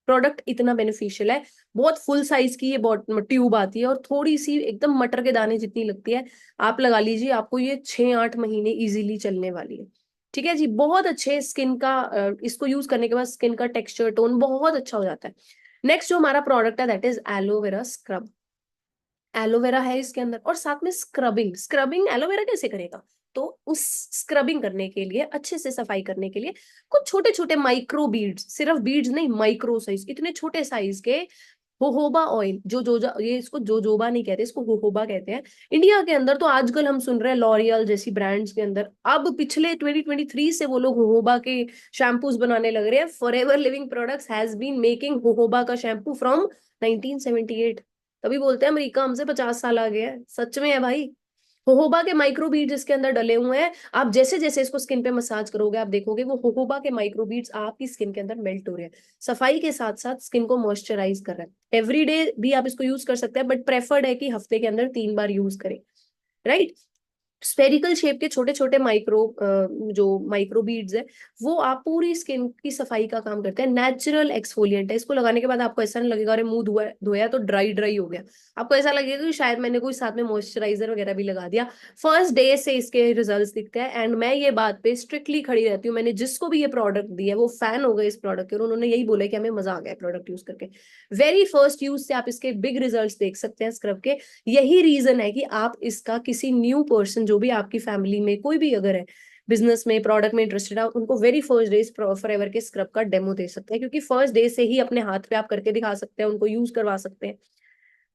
N: प्रोडक्ट इतना बेनिफिशियल है, बहुत फुल साइज की ये ट्यूब आती है और थोड़ी सी एकदम मटर के दाने जितनी लगती है, आप लगा लीजिए, आपको ये 6-8 महीने इजीली चलने वाली है। ठीक है जी। बहुत अच्छे स्किन का इसको यूज करने के बाद स्किन का टेक्सचर टोन बहुत अच्छा हो जाता है। नेक्स्ट जो हमारा प्रोडक्ट है that is aloe vera scrub. Aloe vera है इसके अंदर और साथ में स्क्रबिंग। स्क्रबिंग एलोवेरा कैसे करेगा? तो उस स्क्रबिंग करने के लिए, अच्छे से सफाई करने के लिए कुछ छोटे छोटे माइक्रो बीड्स, सिर्फ बीड्स नहीं, माइक्रो साइज, इतने छोटे साइज के होहोबा ऑयल, ये इसको जोजोबा नहीं कहते, इसको होहोबा कहते हैं। इंडिया के अंदर तो आजकल हम सुन रहे हैं लॉरियल जैसी ब्रांड्स के अंदर, अब पिछले 2023 से वो लोग होहोबा के शैम्पूज बनाने लग रहे हैं। Forever Living products has been making jojoba का शैम्पू फ्रॉम 1978। तभी बोलते हैं अमेरिका हमसे 50 साल आ गया है, सच में है भाई। होहोबा के माइक्रो बीड्स इसके अंदर डले हुए हैं। आप जैसे जैसे इसको स्किन पे मसाज करोगे, आप देखोगे वो होहोबा के माइक्रो बीड्स आपकी स्किन के अंदर मेल्ट हो रहे हैं, सफाई के साथ साथ स्किन को मॉइस्चराइज कर रहा है। एवरीडे भी आप इसको यूज कर सकते हैं, बट प्रेफर्ड है कि हफ्ते के अंदर 3 बार यूज करें, राइट। स्पेरिकल शेप के छोटे छोटे जो माइक्रो बीड्स है, वो आप पूरी स्किन की सफाई का काम करते हैं। नेचुरल एक्सफोलिएंट है, इसको लगाने के बाद आपको ऐसा नहीं लगेगा अरे मुंह धोया तो ड्राई ड्राई हो गया, आपको ऐसा लगेगा कि शायद मैंने कोई साथ में मॉइस्चराइजर वगैरह भी लगा दिया। फर्स्ट डे से इसके रिजल्ट्स दिखते हैं एंड मैं ये बात पे स्ट्रिक्टली खड़ी रहती हूँ। मैंने जिसको भी ये प्रोडक्ट दिया है वो फैन हो गए इस प्रोडक्ट के और उन्होंने यही बोला कि हमें मजा आ गया प्रोडक्ट यूज करके। वेरी फर्स्ट यूज से आप इसके बिग रिजल्ट्स देख सकते हैं स्क्रब के। यही रीजन है कि आप इसका किसी न्यू पर्सन, जो भी आपकी फैमिली में कोई भी अगर है बिजनेस में, प्रोडक्ट में इंटरेस्टेड है, उनको वेरी फर्स्ट डे फॉरएवर के स्क्रब का डेमो दे सकते हैं, क्योंकि फर्स्ट डे से ही अपने हाथ पे आप करके दिखा सकते हैं, उनको यूज करवा सकते हैं।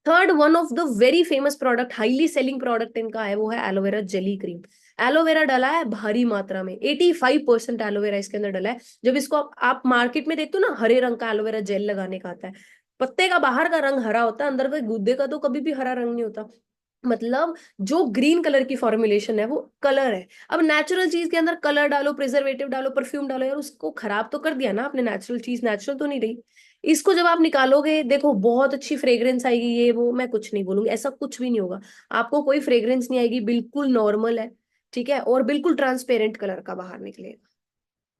N: Third, one of the very famous product, highly selling product इनका है, वो है एलोवेरा जेली क्रीम। एलोवेरा डला है भारी मात्रा में, 85% एलोवेरा इसके अंदर डला है। जब इसको आप मार्केट में देखते हो ना, हरे रंग का एलोवेरा जेल लगाने का आता है, पत्ते का बाहर का रंग हरा होता है, अंदर का गूदे का तो कभी भी हरा रंग नहीं होता। मतलब जो ग्रीन कलर की फॉर्मुलेशन है वो कलर है। अब नेचुरल चीज के अंदर कलर डालो, प्रिजर्वेटिव डालो, परफ्यूम डालो, यार उसको खराब तो कर दिया ना आपने, नेचुरल चीज नेचुरल तो नहीं रही। इसको जब आप निकालोगे, देखो बहुत अच्छी फ्रेग्रेंस आएगी, ये वो मैं कुछ नहीं बोलूंगी, ऐसा कुछ भी नहीं होगा, आपको कोई फ्रेग्रेंस नहीं आएगी, बिल्कुल नॉर्मल है, ठीक है, और बिल्कुल ट्रांसपेरेंट कलर का बाहर निकलेगा।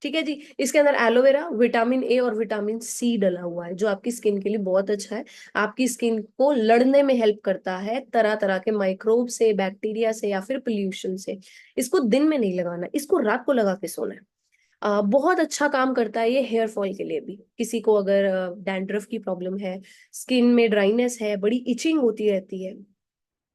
N: ठीक है जी। इसके अंदर एलोवेरा, विटामिन ए और विटामिन सी डला हुआ है, जो आपकी स्किन के लिए बहुत अच्छा है, आपकी स्किन को लड़ने में हेल्प करता है तरह तरह के माइक्रोब से, बैक्टीरिया से, या फिर पोल्यूशन से। इसको दिन में नहीं लगाना, इसको रात को लगा के सोना है। बहुत अच्छा काम करता है ये हेयर फॉल के लिए भी। किसी को अगर डैंड्रफ की प्रॉब्लम है, स्किन में ड्राइनेस है, बड़ी इचिंग होती रहती है,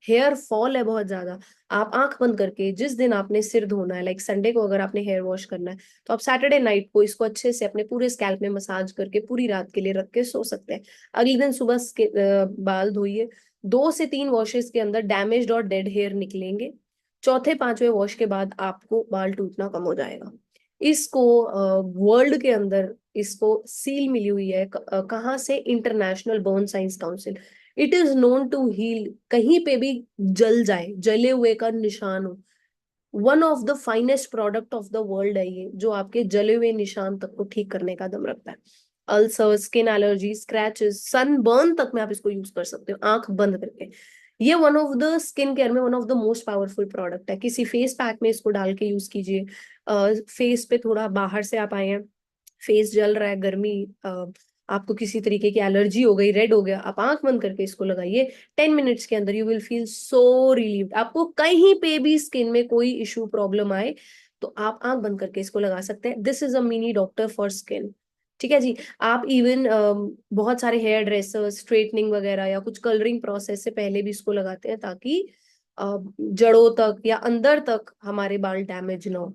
N: हेयर फॉल है बहुत ज्यादा, आप आंख बंद करके जिस दिन आपने सिर धोना है, लाइक संडे को अगर आपने हेयर वॉश करना है, तो आप सैटरडे नाइट को इसको अच्छे से अपने पूरे स्कैल्प में मसाज करके पूरी रात के लिए रख के सो सकते हैं। अगले दिन सुबह बाल धोइए, 2 से 3 वॉशेस के अंदर डैमेज्ड और डेड हेयर निकलेंगे। चौथे 5वें वॉश के बाद आपको बाल टूटना कम हो जाएगा। इसको वर्ल्ड के अंदर इसको सील मिली हुई है, कहाँ से? International Burn Science Council. It is known to heal, कहीं पे भी जल जाए, जले हुए का निशान हो, one of the finest product of the world है ये, जो आपके जले हुए निशान तक को ठीक करने का दम रखता है। Ulcer, skin allergy, scratches, sunburn तक में आप इसको यूज कर सकते हो आंख बंद करके। ये one of the skin care में one of the most powerful product है। किसी फेस पैक में इसको डाल के यूज कीजिए। फेस पे थोड़ा बाहर से आप आए हैं, फेस जल रहा है, गर्मी, आपको किसी तरीके की एलर्जी हो गई, रेड हो गया, आप आंख बंद करके इसको लगाइए, 10 मिनट्स के अंदर you will feel so relieved. आपको कहीं पे भी स्किन में कोई इशू प्रॉब्लम आए तो आप आंख बंद करके इसको लगा सकते हैं। This is a mini doctor for skin. ठीक है जी। आप इवन बहुत सारे हेयर ड्रेसर्स, स्ट्रेटनिंग वगैरह या कुछ कलरिंग प्रोसेस से पहले भी इसको लगाते हैं, ताकि जड़ों तक या अंदर तक हमारे बाल डैमेज ना हो।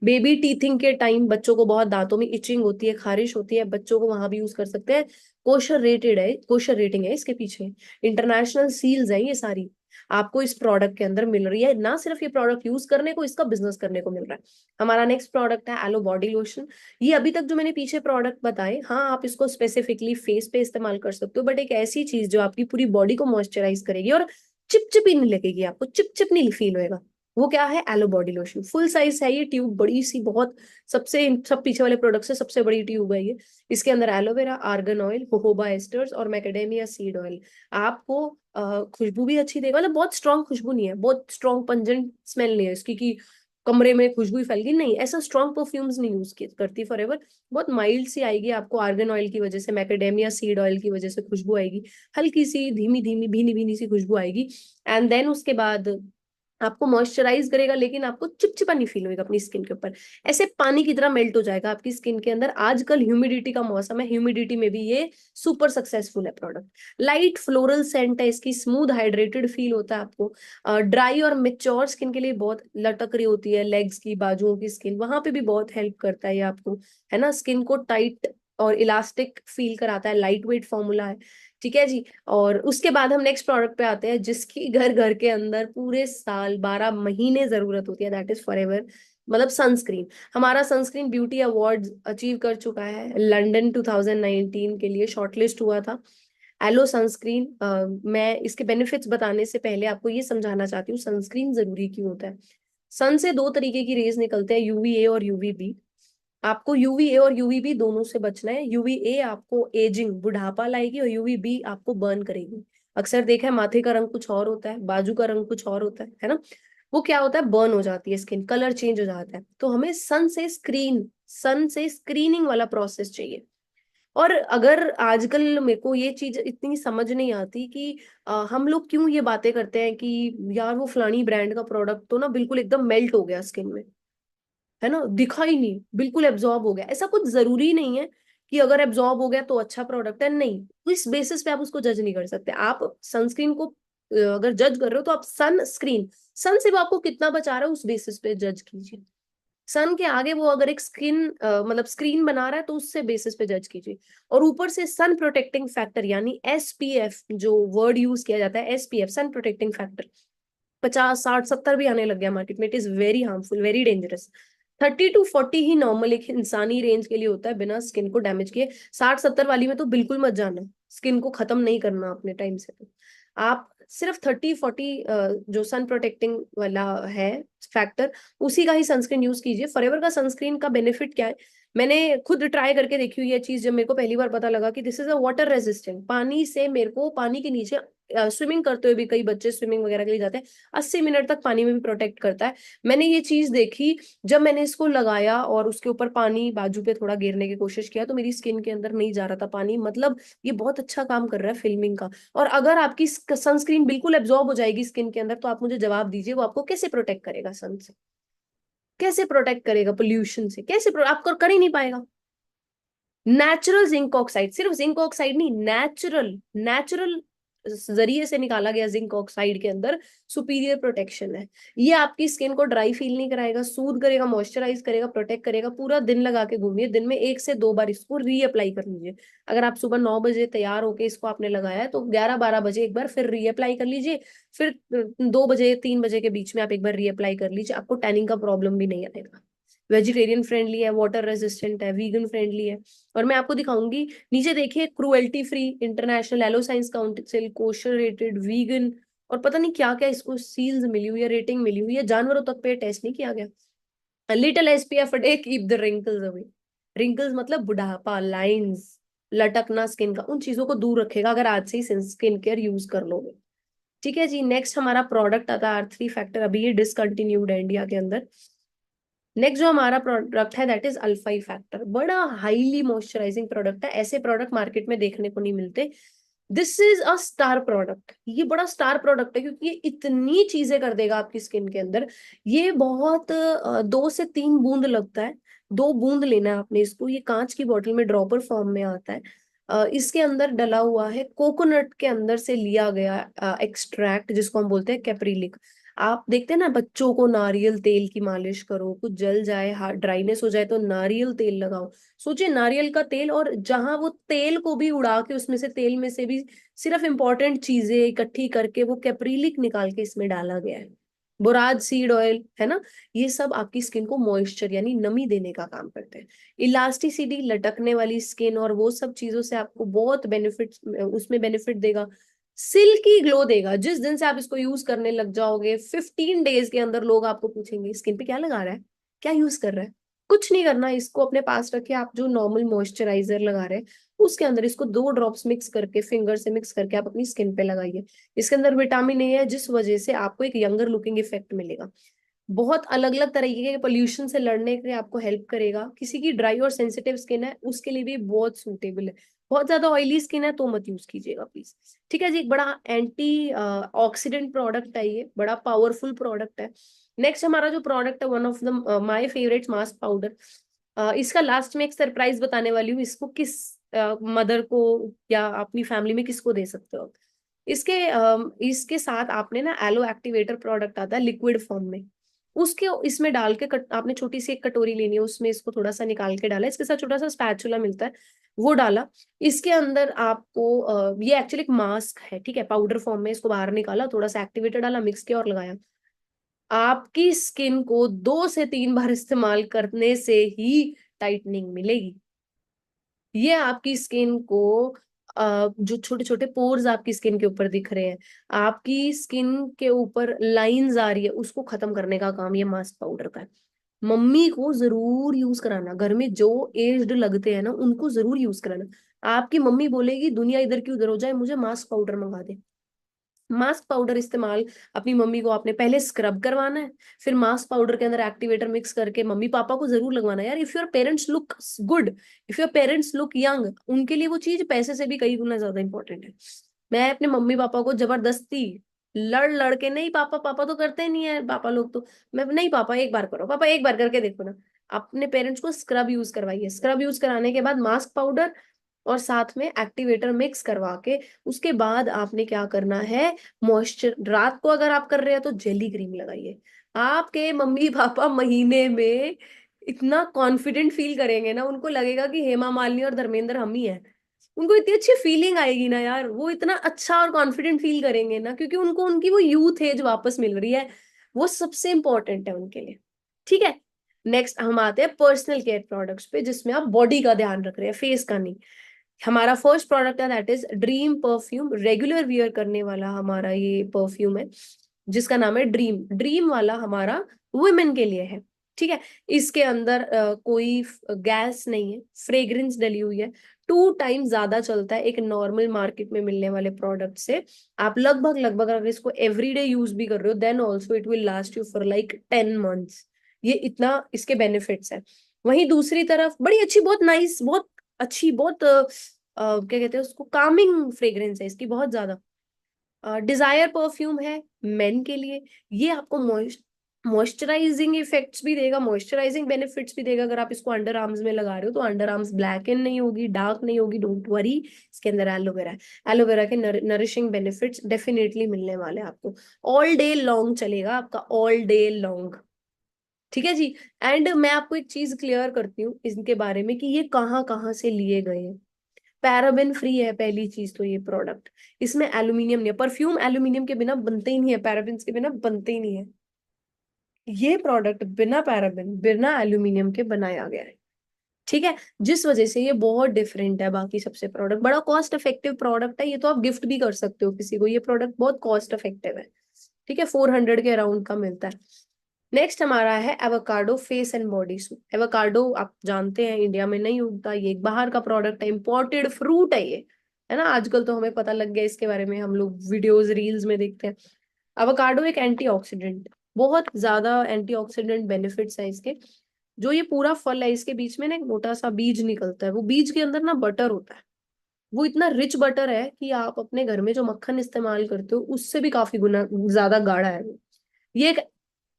N: बेबी टीथिंग के टाइम बच्चों को बहुत दांतों में इचिंग होती है, खारिश होती है, बच्चों को वहां भी यूज कर सकते हैं। कोशर रेटिंग है इसके पीछे, इंटरनेशनल सील्स है ये सारी आपको इस प्रोडक्ट के अंदर मिल रही है। ना सिर्फ ये प्रोडक्ट यूज करने को, इसका बिजनेस करने को मिल रहा है। हमारा नेक्स्ट प्रोडक्ट है एलो बॉडी लोशन। ये अभी तक जो मैंने पीछे प्रोडक्ट बताए, हाँ आप इसको स्पेसिफिकली फेस पे इस्तेमाल कर सकते हो, बट एक ऐसी चीज जो आपकी पूरी बॉडी को मॉइस्चराइज करेगी और चिपचिपी नहीं लगेगी, आपको चिपचिप नहीं फील होएगा, वो क्या है? Aloe body lotion. Full size है ये ट्यूब, बड़ी सी, बहुत सब पीछे वाले प्रोडक्ट से सबसे बड़ी ट्यूब है ये। इसके अंदर aloe vera, argan oil, jojoba asters और मैकेडेमिया सीड ऑयल। आपको खुशबू भी अच्छी देगा, मतलब बहुत स्ट्रॉन्ग खुशबू नहीं है, बहुत स्ट्रॉन्ग पंजेंट स्मेल नहीं है इसकी कि कमरे में खुशबू ही फैल गई, नहीं, ऐसा स्ट्रॉन्ग परफ्यूम्स नहीं यूज करती फॉरएवर। बहुत माइल्ड सी आएगी आपको, आर्गन ऑयल की वजह से, मैकेडेमिया सीड ऑयल की वजह से खुशबू आएगी, हल्की सी धीमी धीमी भीनी भीनी सी खुशबू आएगी। एंड देन उसके बाद आपको मॉइस्चराइज करेगा, लेकिन आपको चिपचिपा नहीं फील होगा अपनी स्किन के ऊपर, ऐसे पानी की तरह मेल्ट हो जाएगा आपकी स्किन के अंदर। आजकल ह्यूमिडिटी का मौसम है, ह्यूमिडिटी में भी ये सुपर सक्सेसफुल है प्रोडक्ट। लाइट फ्लोरल सेंट है इसकी, स्मूथ हाइड्रेटेड फील होता है आपको। ड्राई और मेच्योर स्किन के लिए बहुत लटक रही होती है, लेग्स की, बाजुओं की स्किन, वहां पे भी बहुत हेल्प करता है ये आपको, है ना। स्किन को टाइट और इलास्टिक फील कराता है, लाइट वेट फॉर्मूला है, ठीक है जी। और उसके बाद हम नेक्स्ट प्रोडक्ट पे आते हैं, जिसकी घर घर के अंदर पूरे साल 12 महीने जरूरत होती है, दैट इज फॉरएवर, मतलब सनस्क्रीन। हमारा सनस्क्रीन ब्यूटी अवार्ड अचीव कर चुका है, लंदन 2019 के लिए शॉर्टलिस्ट हुआ था एलो सनस्क्रीन। मैं इसके बेनिफिट्स बताने से पहले आपको ये समझाना चाहती हूँ सनस्क्रीन जरूरी क्यों होता है। सन से दो तरीके की रेज निकलते हैं, यूवीए और यूवीबी। आपको यूवीए और यूवीबी दोनों से बचना है। यूवीए आपको एजिंग, बुढ़ापा लाएगी, और यूवीबी आपको बर्न करेगी। अक्सर देखा है माथे का रंग कुछ और होता है, बाजू का रंग कुछ और होता है ना। वो क्या होता है? बर्न हो जाती है स्किन, कलर चेंज हो जाता है। तो हमें सन से स्क्रीनिंग वाला प्रोसेस चाहिए। और अगर आजकल मेरे को ये चीज इतनी समझ नहीं आती कि हम लोग क्यों ये बातें करते हैं कि यार वो फलानी ब्रांड का प्रोडक्ट तो ना बिल्कुल एकदम मेल्ट हो गया स्किन में, है ना, दिखा ही नहीं, बिल्कुल एब्जॉर्ब हो गया। ऐसा कुछ जरूरी नहीं है कि अगर एब्जॉर्ब हो गया तो अच्छा प्रोडक्ट है, नहीं, इस बेसिस पे आप उसको जज नहीं कर सकते। आप सनस्क्रीन को अगर जज कर रहे हो तो आप सन से वो आपको कितना बचा रहा है उस बेसिस पे जज कीजिए। सन के आगे वो अगर एक मतलब स्क्रीन बना रहा है तो उससे बेसिस पे जज कीजिए। और ऊपर से सन प्रोटेक्टिंग फैक्टर यानी एसपीएफ, जो वर्ड यूज किया जाता है, एसपीएफ सन प्रोटेक्टिंग फैक्टर 50, 60, 70 भी आने लग गया मार्केट में। It is very harmful, very dangerous. 30 to 40 he normal एक इंसानी रेंज के लिए होता है, बिना स्किन को डैमेज किए। 60-70 वाली में तो बिल्कुल मत जाना, स्किन को खत्म नहीं करना अपने टाइम से। तो आप सिर्फ 30-40 जो सन प्रोटेक्टिंग वाला है फैक्टर, उसी का ही सनस्क्रीन यूज कीजिए। फॉरएवर का सनस्क्रीन का बेनिफिट क्या है, मैंने खुद ट्राई करके देखी हुई ये चीज। जब मेरे को पहली बार पता लगा कि this is a water resistant, पानी से मेरे को, पानी के नीचे स्विमिंग करते हुए भी, कई बच्चे स्विमिंग वगैरह के लिए जाते हैं, 80 मिनट तक पानी में भी प्रोटेक्ट करता है। मैंने ये चीज देखी जब मैंने इसको लगाया और उसके ऊपर पानी बाजू पे थोड़ा गिरने की कोशिश किया, तो मेरी स्किन के अंदर नहीं जा रहा था पानी। मतलब ये बहुत अच्छा काम कर रहा है फिल्मिंग का। और अगर आपकी सनस्क्रीन बिल्कुल एब्जॉर्ब हो जाएगी स्किन के अंदर, तो आप मुझे जवाब दीजिए वो आपको कैसे प्रोटेक्ट करेगा सन से, कैसे प्रोटेक्ट करेगा पोल्यूशन से, आपको कर ही नहीं पाएगा। नेचुरल जिंक ऑक्साइड, सिर्फ जिंक ऑक्साइड नहीं, नेचुरल जरिए से निकाला गया जिंक ऑक्साइड के अंदर सुपीरियर प्रोटेक्शन है। ये आपकी स्किन को ड्राई फील नहीं कराएगा, सूद करेगा, मॉइस्चराइज करेगा, प्रोटेक्ट करेगा। पूरा दिन लगा के घूमिए, दिन में 1 से 2 बार इसको रीअप्लाई कर लीजिए। अगर आप सुबह 9 बजे तैयार होके इसको आपने लगाया है, तो 11-12 बजे एक बार फिर रीअप्लाई कर लीजिए। फिर 2 बजे 3 बजे के बीच में आप एक बार रीअप्लाई कर लीजिए, आपको टैनिंग का प्रॉब्लम भी नहीं आएगा। वेजिटेरियन फ्रेंडली है, वाटर रेजिस्टेंट है, वीगन फ्रेंडली है। और मैं आपको दिखाऊंगी, नीचे देखिए, cruelty free, International Aloe Science Council, kosher rated, vegan, और पता नहीं क्या क्या इसको सील्स मिली हुई है, रेटिंग मिली हुई है। जानवरों तक पे टेस्ट नहीं किया गया। Little SPF a day keep the wrinkles away. Wrinkles मतलब बुढ़ापा, लाइंस, लटकना स्किन का, उन चीजों को दूर रखेगा अगर आज से ही स्किन केयर यूज कर लोगे। ठीक है जी। नेक्स्ट हमारा प्रोडक्ट आता है R3 फैक्टर, अभी ये डिसकंटिन्यूड है इंडिया के अंदर। नेक्स्ट जो हमारा प्रोडक्ट है दैट इज अल्फाई फैक्टर। बड़ा हाईली मॉइस्चराइजिंग प्रोडक्ट है, ऐसे प्रोडक्ट मार्केट में देखने को नहीं मिलते। This is a star product, ये बड़ा स्टार प्रोडक्ट है क्योंकि ये इतनी चीजें कर देगा आपकी स्किन के अंदर। ये बहुत 2 से 3 बूंद लगता है, 2 बूंद लेना है आपने इसको। ये कांच की बोतल में ड्रॉपर फॉर्म में आता है। इसके अंदर डला हुआ है कोकोनट के अंदर से लिया गया एक्सट्रैक्ट, जिसको हम बोलते हैं कैप्रिलिक। आप देखते हैं ना, बच्चों को नारियल तेल की मालिश करो, कुछ जल जाए, हाथ ड्राइनेस हो जाए तो नारियल तेल लगाओ। सोचिए नारियल का तेल, और जहां वो तेल को भी उड़ा के उसमें से, तेल में से भी सिर्फ इंपॉर्टेंट चीजें इकट्ठी करके वो कैप्रिलिक निकाल के इसमें डाला गया है। बोराज सीड ऑयल है ना, ये सब आपकी स्किन को मॉइस्चर यानी नमी देने का काम करते हैं। इलास्टिसिटी, लटकने वाली स्किन और वो सब चीजों से आपको बहुत बेनिफिट, उसमें बेनिफिट देगा। सिल्की ग्लो देगा। जिस दिन से आप इसको यूज करने लग जाओगे, 15 डेज के अंदर लोग आपको पूछेंगे स्किन पे क्या लगा रहा है, क्या यूज कर रहा है। कुछ नहीं करना, इसको अपने पास रखे, आप जो नॉर्मल मॉइस्चराइजर लगा रहे हैं उसके अंदर इसको 2 ड्रॉप्स मिक्स करके, फिंगर से मिक्स करके आप अपनी स्किन पे लगाइए। इसके अंदर विटामिन ए है, जिस वजह से आपको एक यंगर लुकिंग इफेक्ट मिलेगा। बहुत अलग अलग तरीके के पोल्यूशन से लड़ने के लिए आपको हेल्प करेगा। किसी की ड्राई और सेंसिटिव स्किन है उसके लिए भी बहुत सूटेबल है। बहुत ज्यादा ऑयली स्किन है तो मत यूज कीजिएगा प्लीज। ठीक है जी, एक बड़ा एंटी ऑक्सीडेंट प्रोडक्ट है, ये बड़ा पावरफुल प्रोडक्ट है। नेक्स्ट हमारा जो प्रोडक्ट है, one of the my favourite mask powder. इसका लास्ट में एक सरप्राइज बताने वाली हूँ, इसको किस मदर को या अपनी फैमिली में किसको दे सकते हो। इसके साथ आपने ना एलो एक्टिवेटर प्रोडक्ट आता है लिक्विड फॉर्म में, उसके इसमें डाल के आपने छोटी सी एक कटोरी लेनी है, उसमें इसको थोड़ा सा निकाल के डाला, इसके साथ छोटा सा स्पैचुला मिलता है वो डाला। इसके अंदर आपको ये एक्चुअली एक मास्क है, ठीक है, पाउडर फॉर्म में। इसको बाहर निकाला, थोड़ा सा एक्टिवेटर डाला, मिक्स किया और लगाया। आपकी स्किन को 2 से 3 बार इस्तेमाल करने से ही टाइटनिंग मिलेगी। ये आपकी स्किन को जो छोटे छोटे पोर्स आपकी स्किन के ऊपर दिख रहे हैं, आपकी स्किन के ऊपर लाइंस आ रही है, उसको खत्म करने का काम ये मास्क पाउडर का है। मम्मी को जरूर यूज कराना, घर में जो एज्ड लगते हैं ना उनको जरूर यूज कराना। आपकी मम्मी बोलेगी दुनिया इधर की उधर हो जाए, मुझे मास्क पाउडर मंगा दे। मास्क पाउडर इस्तेमाल अपनी मम्मी को आपने पहले स्क्रब करवाना है, फिर मास्क पाउडर के अंदर एक्टिवेटर मिक्स करके मम्मी पापा को जरूर लगवाना है। यार if your parents look good, if your parents look young, उनके लिए वो चीज पैसे से भी कई गुना ज्यादा इंपॉर्टेंट है। मैं अपने मम्मी पापा को जबरदस्ती लड़ लड़ के, नहीं पापा, पापा तो करते नहीं है पापा लोग तो, मैं नहीं पापा एक बार करो, पापा एक बार करके देखो ना। अपने पेरेंट्स को स्क्रब यूज करवाइए, स्क्रब यूज कराने के बाद मास्क पाउडर और साथ में एक्टिवेटर मिक्स करवा के, उसके बाद आपने क्या करना है, मॉइस्चर, रात को अगर आप कर रहे हैं तो जेली क्रीम लगाइए। आपके मम्मी पापा महीने में इतना कॉन्फिडेंट फील करेंगे ना, उनको लगेगा कि हेमा मालिनी और धर्मेंद्र हम ही हैं। उनको इतनी अच्छी फीलिंग आएगी ना यार, वो इतना अच्छा और कॉन्फिडेंट फील करेंगे ना, क्योंकि उनको उनकी वो यूथ एज वापस मिल रही है। वो सबसे इंपॉर्टेंट है उनके लिए। ठीक है, नेक्स्ट हम आते हैं पर्सनल केयर प्रोडक्ट्स पे, जिसमें आप बॉडी का ध्यान रख रहे हैं, फेस का नहीं। हमारा फर्स्ट प्रोडक्ट है that is dream perfume. Regular wear करने वाला हमारा ये परफ्यूम है, जिसका नाम है ड्रीम। ड्रीम वाला हमारा वुमेन के लिए है। ठीक है, इसके अंदर कोई गैस नहीं है, फ्रेग्रेंस डली हुई है, 2 टाइम ज्यादा चलता है एक नॉर्मल मार्केट में मिलने वाले प्रोडक्ट से। आप लगभग लगभग अगर इसको एवरीडे यूज भी कर रहे हो, then also it will last you for like 10 months. ये इतना इसके बेनिफिट्स है। वहीं दूसरी तरफ बड़ी अच्छी, बहुत नाइस, बहुत अच्छी, बहुत क्या कहते हैं उसको, कामिंग फ्रेग्रेंस है इसकी बहुत ज्यादा। डिजायर परफ्यूम है मेन के लिए। ये आपको मॉइस्चराइजिंग इफेक्ट्स भी देगा, मॉइस्चराइजिंग बेनिफिट्स भी देगा। अगर आप इसको अंडर आर्म्स में लगा रहे हो तो अंडर आर्म्स ब्लैक एंड नहीं होगी, डार्क नहीं होगी, डोंट वरी। इसके अंदर एलोवेरा है, एलोवेरा के नरिशिंग बेनिफिट्स डेफिनेटली मिलने वाले हैं आपको। ऑल डे लॉन्ग चलेगा आपका, ऑल डे लॉन्ग। ठीक है जी। एंड मैं आपको एक चीज क्लियर करती हूँ इनके बारे में कि ये कहाँ कहाँ से लिए गए हैं। पैराबेन फ्री है पहली चीज तो ये प्रोडक्ट, इसमें एल्यूमिनियम नहीं है। परफ्यूम एल्यूमिनियम के बिना बनते ही नहीं है, पैराबेन के बिना बनते ही नहीं है। ये प्रोडक्ट बिना पैराबेन, बिना एल्यूमिनियम के बनाया गया है। ठीक है, जिस वजह से ये बहुत डिफरेंट है बाकी सबसे प्रोडक्ट। बड़ा कॉस्ट इफेक्टिव प्रोडक्ट है ये, तो आप गिफ्ट भी कर सकते हो किसी को। ये प्रोडक्ट बहुत कॉस्ट इफेक्टिव है। ठीक है, 400 के अराउंड का मिलता है। नेक्स्ट हमारा है avocado face and body soup. Avocado आप जानते हैं इंडिया में नहीं उगता, ये एक बाहर का प्रोडक्ट है, इंपोर्टेड फ्रूट है ये, है ना। आजकल तो हमें पता लग गया इसके बारे में, हम लोग वीडियोस रील्स में देखते हैं। एवोकाडो एक एंटीऑक्सीडेंट, बहुत ज्यादा एंटीऑक्सीडेंट बेनिफिट्स है इसके। जो ये पूरा फल है, इसके बीच में ना एक मोटा सा बीज निकलता है, वो बीज के अंदर ना बटर होता है। वो इतना रिच बटर है कि आप अपने घर में जो मक्खन इस्तेमाल करते हो उससे भी काफी गुना ज्यादा गाढ़ा है वो। ये एक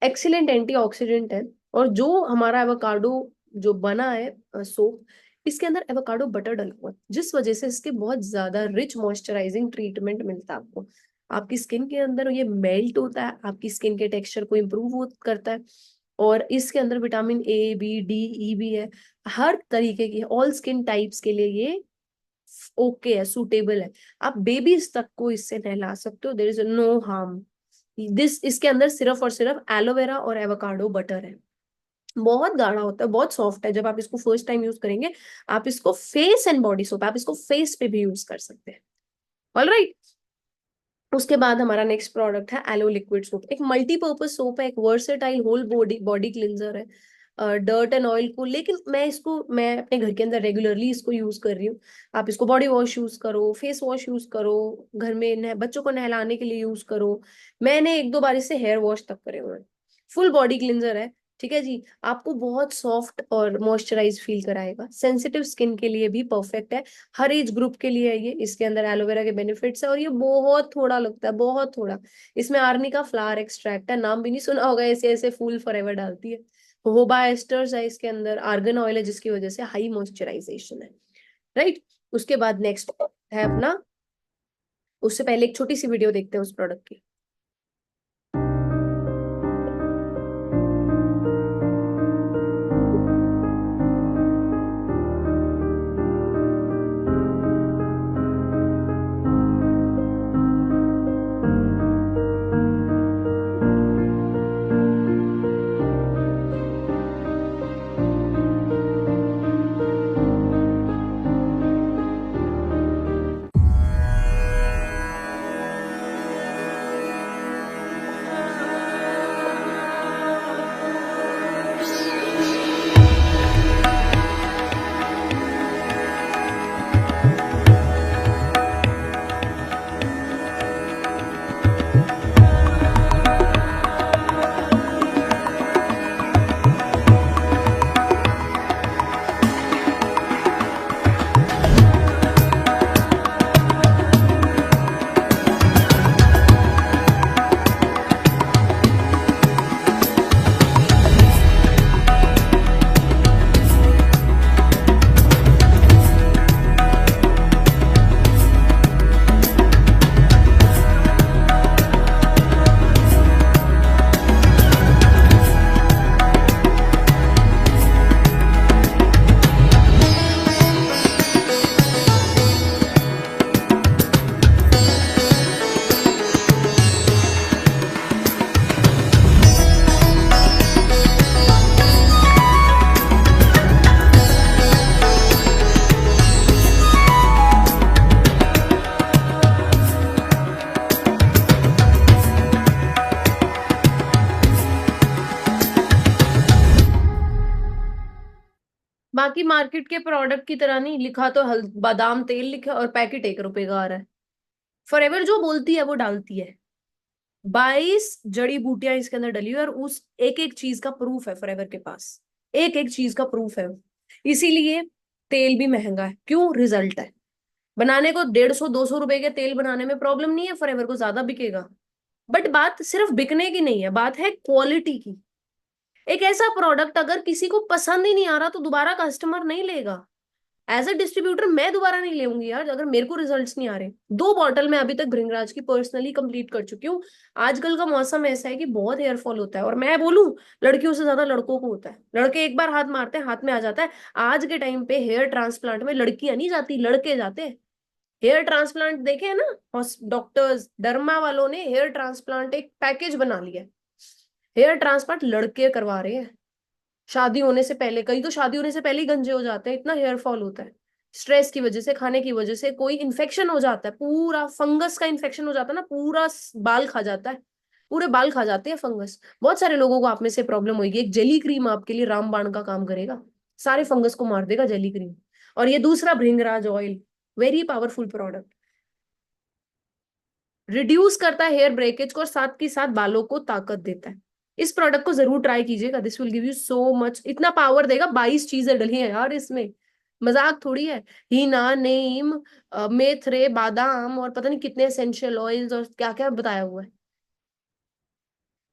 N: एक्सीलेंट एंटीऑक्सीडेंट है। और जो हमारा एवोकाडो जो बना है सोप, इसके अंदर एवोकाडो बटर डला हुआ है, जिस वजह से इसके बहुत ज्यादा रिच मॉइस्चराइजिंग ट्रीटमेंट मिलता है आपको। आपकी स्किन के अंदर ये मेल्ट होता है, आपकी स्किन के टेक्सचर को इम्प्रूव करता है। और इसके अंदर विटामिन ए, बी, डी, ई भी है, हर तरीके की, ऑल स्किन टाइप्स के लिए ये ओके है, सूटेबल है। आप बेबीज तक को इससे नहला सकते हो, देयर इज नो हार्म। इसके अंदर सिर्फ और सिर्फ एलोवेरा और एवोकाडो बटर है। बहुत गाढ़ा होता है, बहुत सॉफ्ट है। जब आप इसको फर्स्ट टाइम यूज करेंगे, आप इसको फेस एंड बॉडी सोप, आप इसको फेस पे भी यूज कर सकते हैं। ऑलराइट, उसके बाद हमारा नेक्स्ट प्रोडक्ट है एलो लिक्विड सोप। एक मल्टीपर्पज सोप है, एक वर्सेटाइल होल बॉडी क्लींजर है डर्ट एंड ऑयल को। लेकिन मैं अपने घर के अंदर रेगुलरली इसको यूज कर रही हूँ। आप इसको बॉडी वॉश यूज करो, फेस वॉश यूज करो, घर में बच्चों को नहलाने के लिए यूज करो। मैंने 1-2 बार इससे हेयर वॉश तक करे हुए हैं। फुल बॉडी क्लींजर है, ठीक है जी। आपको बहुत सॉफ्ट और मॉइस्चराइज फील कराएगा। सेंसिटिव स्किन के लिए भी परफेक्ट है, हर एज ग्रुप के लिए है ये। इसके अंदर एलोवेरा के बेनिफिट्स है और ये बहुत थोड़ा लगता है, बहुत थोड़ा। इसमें आर्निका फ्लावर एक्सट्रैक्ट है, नाम भी नहीं सुना होगा, ऐसे ऐसे फूल फॉरएवर डालती है। होबा एस्टर्स है इसके अंदर, आर्गन ऑयल है जिसकी वजह से हाई मॉइस्चराइजेशन है। राइट, उसके बाद नेक्स्ट है अपना, उससे पहले एक छोटी सी वीडियो देखते हैं उस प्रोडक्ट की। बाकी मार्केट के प्रोडक्ट की तरह नहीं, लिखा तो बादाम तेल लिखा और पैकेट 1 रुपए का आ रहा है। फॉरएवर जो बोलती है वो डालती है। 22 जड़ी बूटियां इसके अंदर डली हुई और उस एक एक चीज का प्रूफ है फॉरएवर के पास, एक एक चीज का प्रूफ है। इसीलिए तेल भी महंगा है। क्यों? रिजल्ट है। बनाने को 150-200 रुपए के तेल बनाने में प्रॉब्लम नहीं है, फॉरएवर को ज्यादा बिकेगा। बट बात सिर्फ बिकने की नहीं है, बात है क्वालिटी की। एक ऐसा प्रोडक्ट अगर किसी को पसंद ही नहीं आ रहा तो दोबारा कस्टमर नहीं लेगा। एज अ डिस्ट्रीब्यूटर मैं दोबारा नहीं लेऊंगी यार, अगर मेरे को रिजल्ट्स नहीं आ रहे। 2 बॉटल मैं अभी तक भृंगराज की पर्सनली कंप्लीट कर चुकी हूँ। आजकल का मौसम ऐसा है कि बहुत हेयर फॉल होता है, और मैं बोलूं लड़कियों से ज्यादा लड़कों को होता है। लड़के एक बार हाथ मारते हैं, हाथ में आ जाता है। आज के टाइम पे हेयर ट्रांसप्लांट में लड़कियां नहीं जाती, लड़के जाते हैं। हेयर ट्रांसप्लांट देखे है ना, डॉक्टर्स डर्मा वालों ने हेयर ट्रांसप्लांट एक पैकेज बना लिया है। हेयर ट्रांसप्लांट लड़के करवा रहे हैं शादी होने से पहले। कई तो शादी होने से पहले ही गंजे हो जाते हैं, इतना हेयर फॉल होता है। स्ट्रेस की वजह से, खाने की वजह से, कोई इन्फेक्शन हो जाता है, पूरा फंगस का इन्फेक्शन हो जाता है ना, पूरा बाल खा जाता है, पूरे बाल खा जाते हैं फंगस। बहुत सारे लोगों को आप में से प्रॉब्लम होगी। एक जेली क्रीम आपके लिए रामबाण का काम करेगा, सारे फंगस को मार देगा जेली क्रीम। और ये दूसरा bhringraj oil, very powerful product, reduce करता है हेयर ब्रेकेज को और साथ ही साथ बालों को ताकत देता है। इस प्रोडक्ट को जरूर ट्राई कीजिएगा, this will give you so much. इतना पावर देगा, 22 चीजें डली हैं यार इसमें, मजाक थोड़ी है। हीना, नीम, मेथरे, बादाम और पता नहीं कितने एसेंशियल ऑयल्स और क्या क्या बताया हुआ है।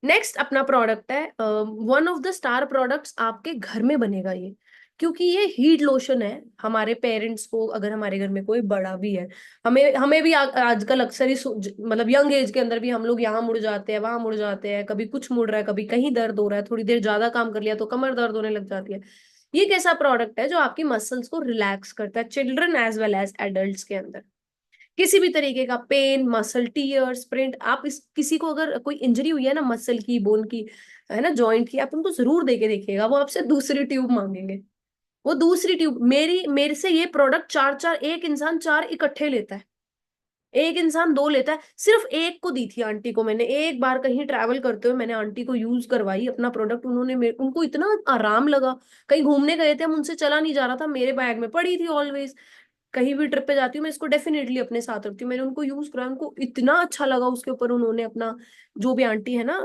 N: नेक्स्ट अपना प्रोडक्ट है one of the star products, आपके घर में बनेगा ये। क्योंकि ये हीट लोशन है। हमारे पेरेंट्स को, अगर हमारे घर में कोई बड़ा भी है, हमें हमें भी आजकल अक्सर ही मतलब यंग एज के अंदर भी हम लोग यहाँ मुड़ जाते हैं, वहां मुड़ जाते हैं, कभी कुछ मुड़ रहा है, कभी कहीं दर्द हो रहा है, थोड़ी देर ज्यादा काम कर लिया तो कमर दर्द होने लग जाती है। ये कैसा प्रोडक्ट है जो आपकी मसल्स को रिलैक्स करता है, children as well as adults के अंदर। किसी भी तरीके का पेन, मसल टीयर, स्प्रिंट, आप इस किसी को अगर कोई इंजरी हुई है ना, मसल की, बोन की, है ना, जॉइंट की, आप उनको जरूर देके देखिएगा, वो आपसे दूसरी ट्यूब मांगेंगे। वो दूसरी ट्यूब, मेरे से ये प्रोडक्ट चार चार, एक इंसान 4 इकट्ठे लेता है, एक इंसान 2 लेता है। सिर्फ एक को दी थी आंटी को मैंने, एक बार कहीं ट्रैवल करते हुए मैंने आंटी को यूज करवाई अपना प्रोडक्ट, उनको इतना आराम लगा। कहीं घूमने गए थे हम, उनसे चला नहीं जा रहा था, मेरे बैग में पड़ी थी ऑलवेज, कहीं भी ट्रिप पे जाती हूँ मैं इसको डेफिनेटली अपने साथ रखती हूँ। मैंने उनको यूज कराया, उनको इतना अच्छा लगा। उसके ऊपर उन्होंने अपना, जो भी आंटी है ना,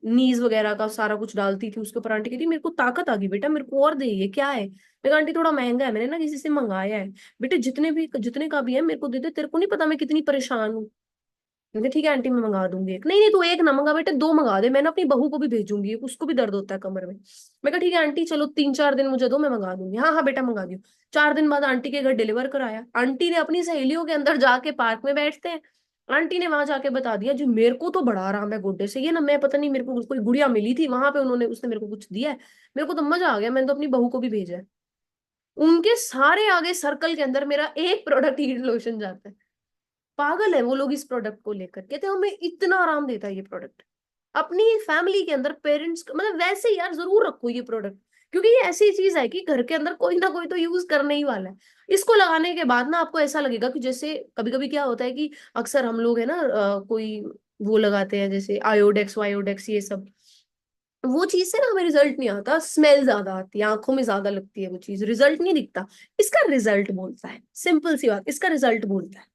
N: नीज वगैरह का सारा कुछ डालती थी उसके ऊपर, आंटी कहती मेरे को ताकत आ गई बेटा, मेरे को और दे, ये क्या है। मैं कहा आंटी थोड़ा महंगा है, मैंने ना किसी से मंगाया है, बेटे जितने का भी है मेरे को दे दे, तेरे को नहीं पता मैं कितनी परेशान हूँ। मैंने ठीक है आंटी, मैं मंगा दूंगी एक। नहीं नहीं, तू एक ना मंगा बेटे, 2 मंगा दे, मैं ना अपनी बहू को भी भेजूंगी, उसको भी दर्द होता है कमर में। मैं कहा ठीक है आंटी, चलो 3-4 दिन मुझे दो, मैं मंगा दूंगी। हाँ हाँ बेटा मंगा दियो। 4 दिन बाद आंटी के घर डिलीवर कराया। आंटी ने अपनी सहेलियों के अंदर जाके, पार्क में बैठते हैं, आंटी ने वहां जाके बता दिया जी मेरे को तो बड़ा आराम है गोड्डे से, ये ना मैं पता नहीं, मेरे को कोई गुड़िया मिली थी वहां पे, उसने मेरे को कुछ दिया है, मेरे को तो मजा आ गया, मैंने तो अपनी बहू को भी भेजा है। उनके सारे आगे सर्कल के अंदर मेरा एक प्रोडक्ट हीट लोशन जाता है। पागल है वो लोग इस प्रोडक्ट को लेकर, कहते हैं हमें इतना आराम देता है ये प्रोडक्ट। अपनी फैमिली के अंदर पेरेंट्स, मतलब वैसे ही यार जरूर रखो ये प्रोडक्ट, क्योंकि ये ऐसी चीज है कि घर के अंदर कोई ना कोई तो यूज करने ही वाला है। इसको लगाने के बाद ना आपको ऐसा लगेगा कि जैसे कभी कभी क्या होता है कि अक्सर हम लोग है ना, कोई वो लगाते हैं जैसे आयोडेक्स वायोडेक्स ये सब, वो चीज से ना हमें रिजल्ट नहीं आता, स्मेल ज्यादा आती है, आंखों में ज्यादा लगती है वो चीज, रिजल्ट नहीं दिखता। इसका रिजल्ट बोलता है, सिंपल सी बात, इसका रिजल्ट बोलता है,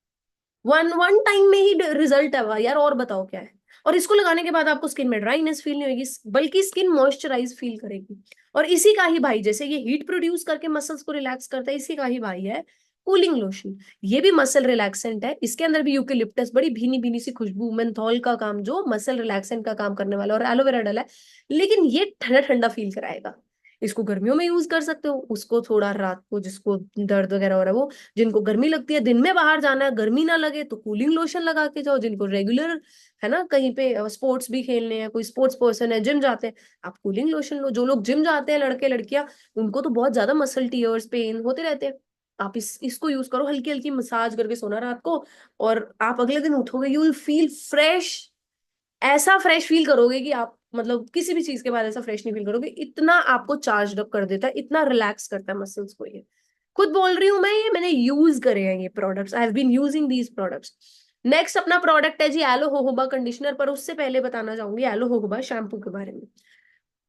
N: वन वन टाइम में ही रिजल्ट है यार, और बताओ क्या है। और इसको लगाने के बाद आपको स्किन में ड्राइनेस फील नहीं होगी, बल्कि स्किन मॉइस्चराइज फील करेगी। और इसी का ही भाई, जैसे ये हीट प्रोड्यूस करके मसल्स को रिलैक्स करता है, इसी का ही भाई है कूलिंग लोशन। ये भी मसल रिलैक्सेंट है, इसके अंदर भी यूकेलिप्टस, बड़ी भीनी भीनी सी खुशबू, मेंथॉल का काम, जो मसल रिलैक्सेंट का काम करने वाला, और एलोवेरा डला है, लेकिन ये ठंडा ठंडा फील कराएगा। इसको गर्मियों में यूज कर सकते हो, उसको थोड़ा रात को जिसको दर्द वगैरह हो रहा है, वो जिनको गर्मी लगती है, दिन में बाहर जाना है, गर्मी ना लगे तो कूलिंग लोशन लगा के जाओ। जिनको रेगुलर है ना, कहीं पे स्पोर्ट्स भी खेलने हैं, कोई स्पोर्ट्स पर्सन है, जिम जाते हैं, आप कूलिंग लोशन लो। जो लोग जिम जाते हैं, लड़के लड़कियां, उनको तो बहुत ज्यादा मसल टीयर्स, पेन होते रहते हैं, आप इसको यूज करो, हल्की हल्की मसाज करके सोना रात को, और आप अगले दिन उठोगे, यू विल फील फ्रेश। ऐसा फ्रेश फील करोगे कि आप, मतलब किसी भी चीज के बाद ऐसा फ्रेश नहीं फील करोगे, इतना आपको चार्ज अप कर देता है, इतना रिलैक्स करता है मसल्स को। ये खुद बोल रही हूं मैं, ये मैंने यूज करे हैं ये products, I have been using these products. Next अपना प्रोडक्ट है जी एलो होहोबा कंडीशनर, पर उससे पहले बताना चाहूंगी एलो होहोबा शैम्पू के बारे में।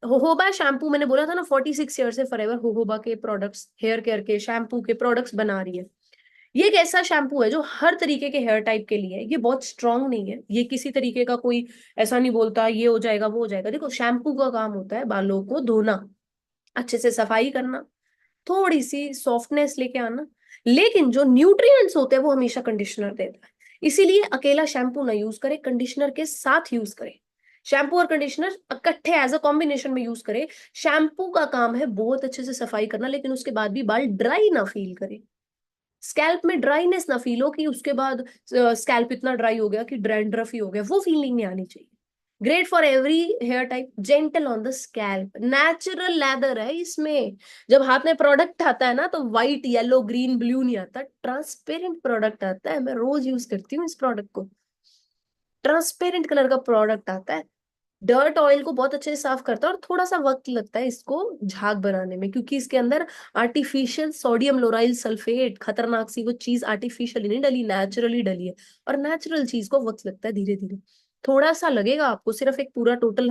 N: होहोबा शैम्पू, मैंने बोला था ना 46 ईयर से फॉरएवर होहोबा के प्रोडक्ट्स, हेयर केयर के शैम्पू के प्रोडक्ट्स बना रही है। ये एक ऐसा शैम्पू है जो हर तरीके के हेयर टाइप के लिए है। ये बहुत स्ट्रांग नहीं है, ये किसी तरीके का कोई ऐसा नहीं बोलता ये हो जाएगा वो हो जाएगा। देखो शैम्पू का काम होता है बालों को धोना, अच्छे से सफाई करना, थोड़ी सी सॉफ्टनेस लेके आना, लेकिन जो न्यूट्रिएंट्स होते हैं वो हमेशा कंडीशनर देता है। इसीलिए अकेला शैम्पू ना यूज करे, कंडीशनर के साथ यूज करे। शैम्पू और कंडीशनर इकट्ठे एज अ कॉम्बिनेशन में यूज करे। शैम्पू का काम है बहुत अच्छे से सफाई करना, लेकिन उसके बाद भी बाल ड्राई ना फील करे, स्कैल्प में ड्राइनेस ना फील हो कि उसके बाद स्कैल्प इतना ड्राई हो गया कि डैंड्रफ ही हो गया, वो फीलिंग नहीं आनी चाहिए। Great for every hair type, gentle on the scalp, natural lather है इसमें। जब हाथ में प्रोडक्ट आता है ना तो व्हाइट येलो ग्रीन ब्लू नहीं आता, ट्रांसपेरेंट प्रोडक्ट आता है। मैं रोज यूज करती हूँ इस प्रोडक्ट को, ट्रांसपेरेंट कलर का प्रोडक्ट आता है। डर्ट ऑयल को बहुत अच्छे से साफ करता है, और थोड़ा सा वक्त लगता है इसको झाग बनाने में, क्योंकि इसके अंदर आर्टिफिशियल सोडियम लोराइल सल्फेट, खतरनाक सी वो चीज आर्टिफिशियली नहीं डली, नेचुरली डली है। और नेचुरल चीज को वक्त लगता है, धीरे धीरे थोड़ा सा लगेगा आपको, सिर्फ एक पूरा टोटल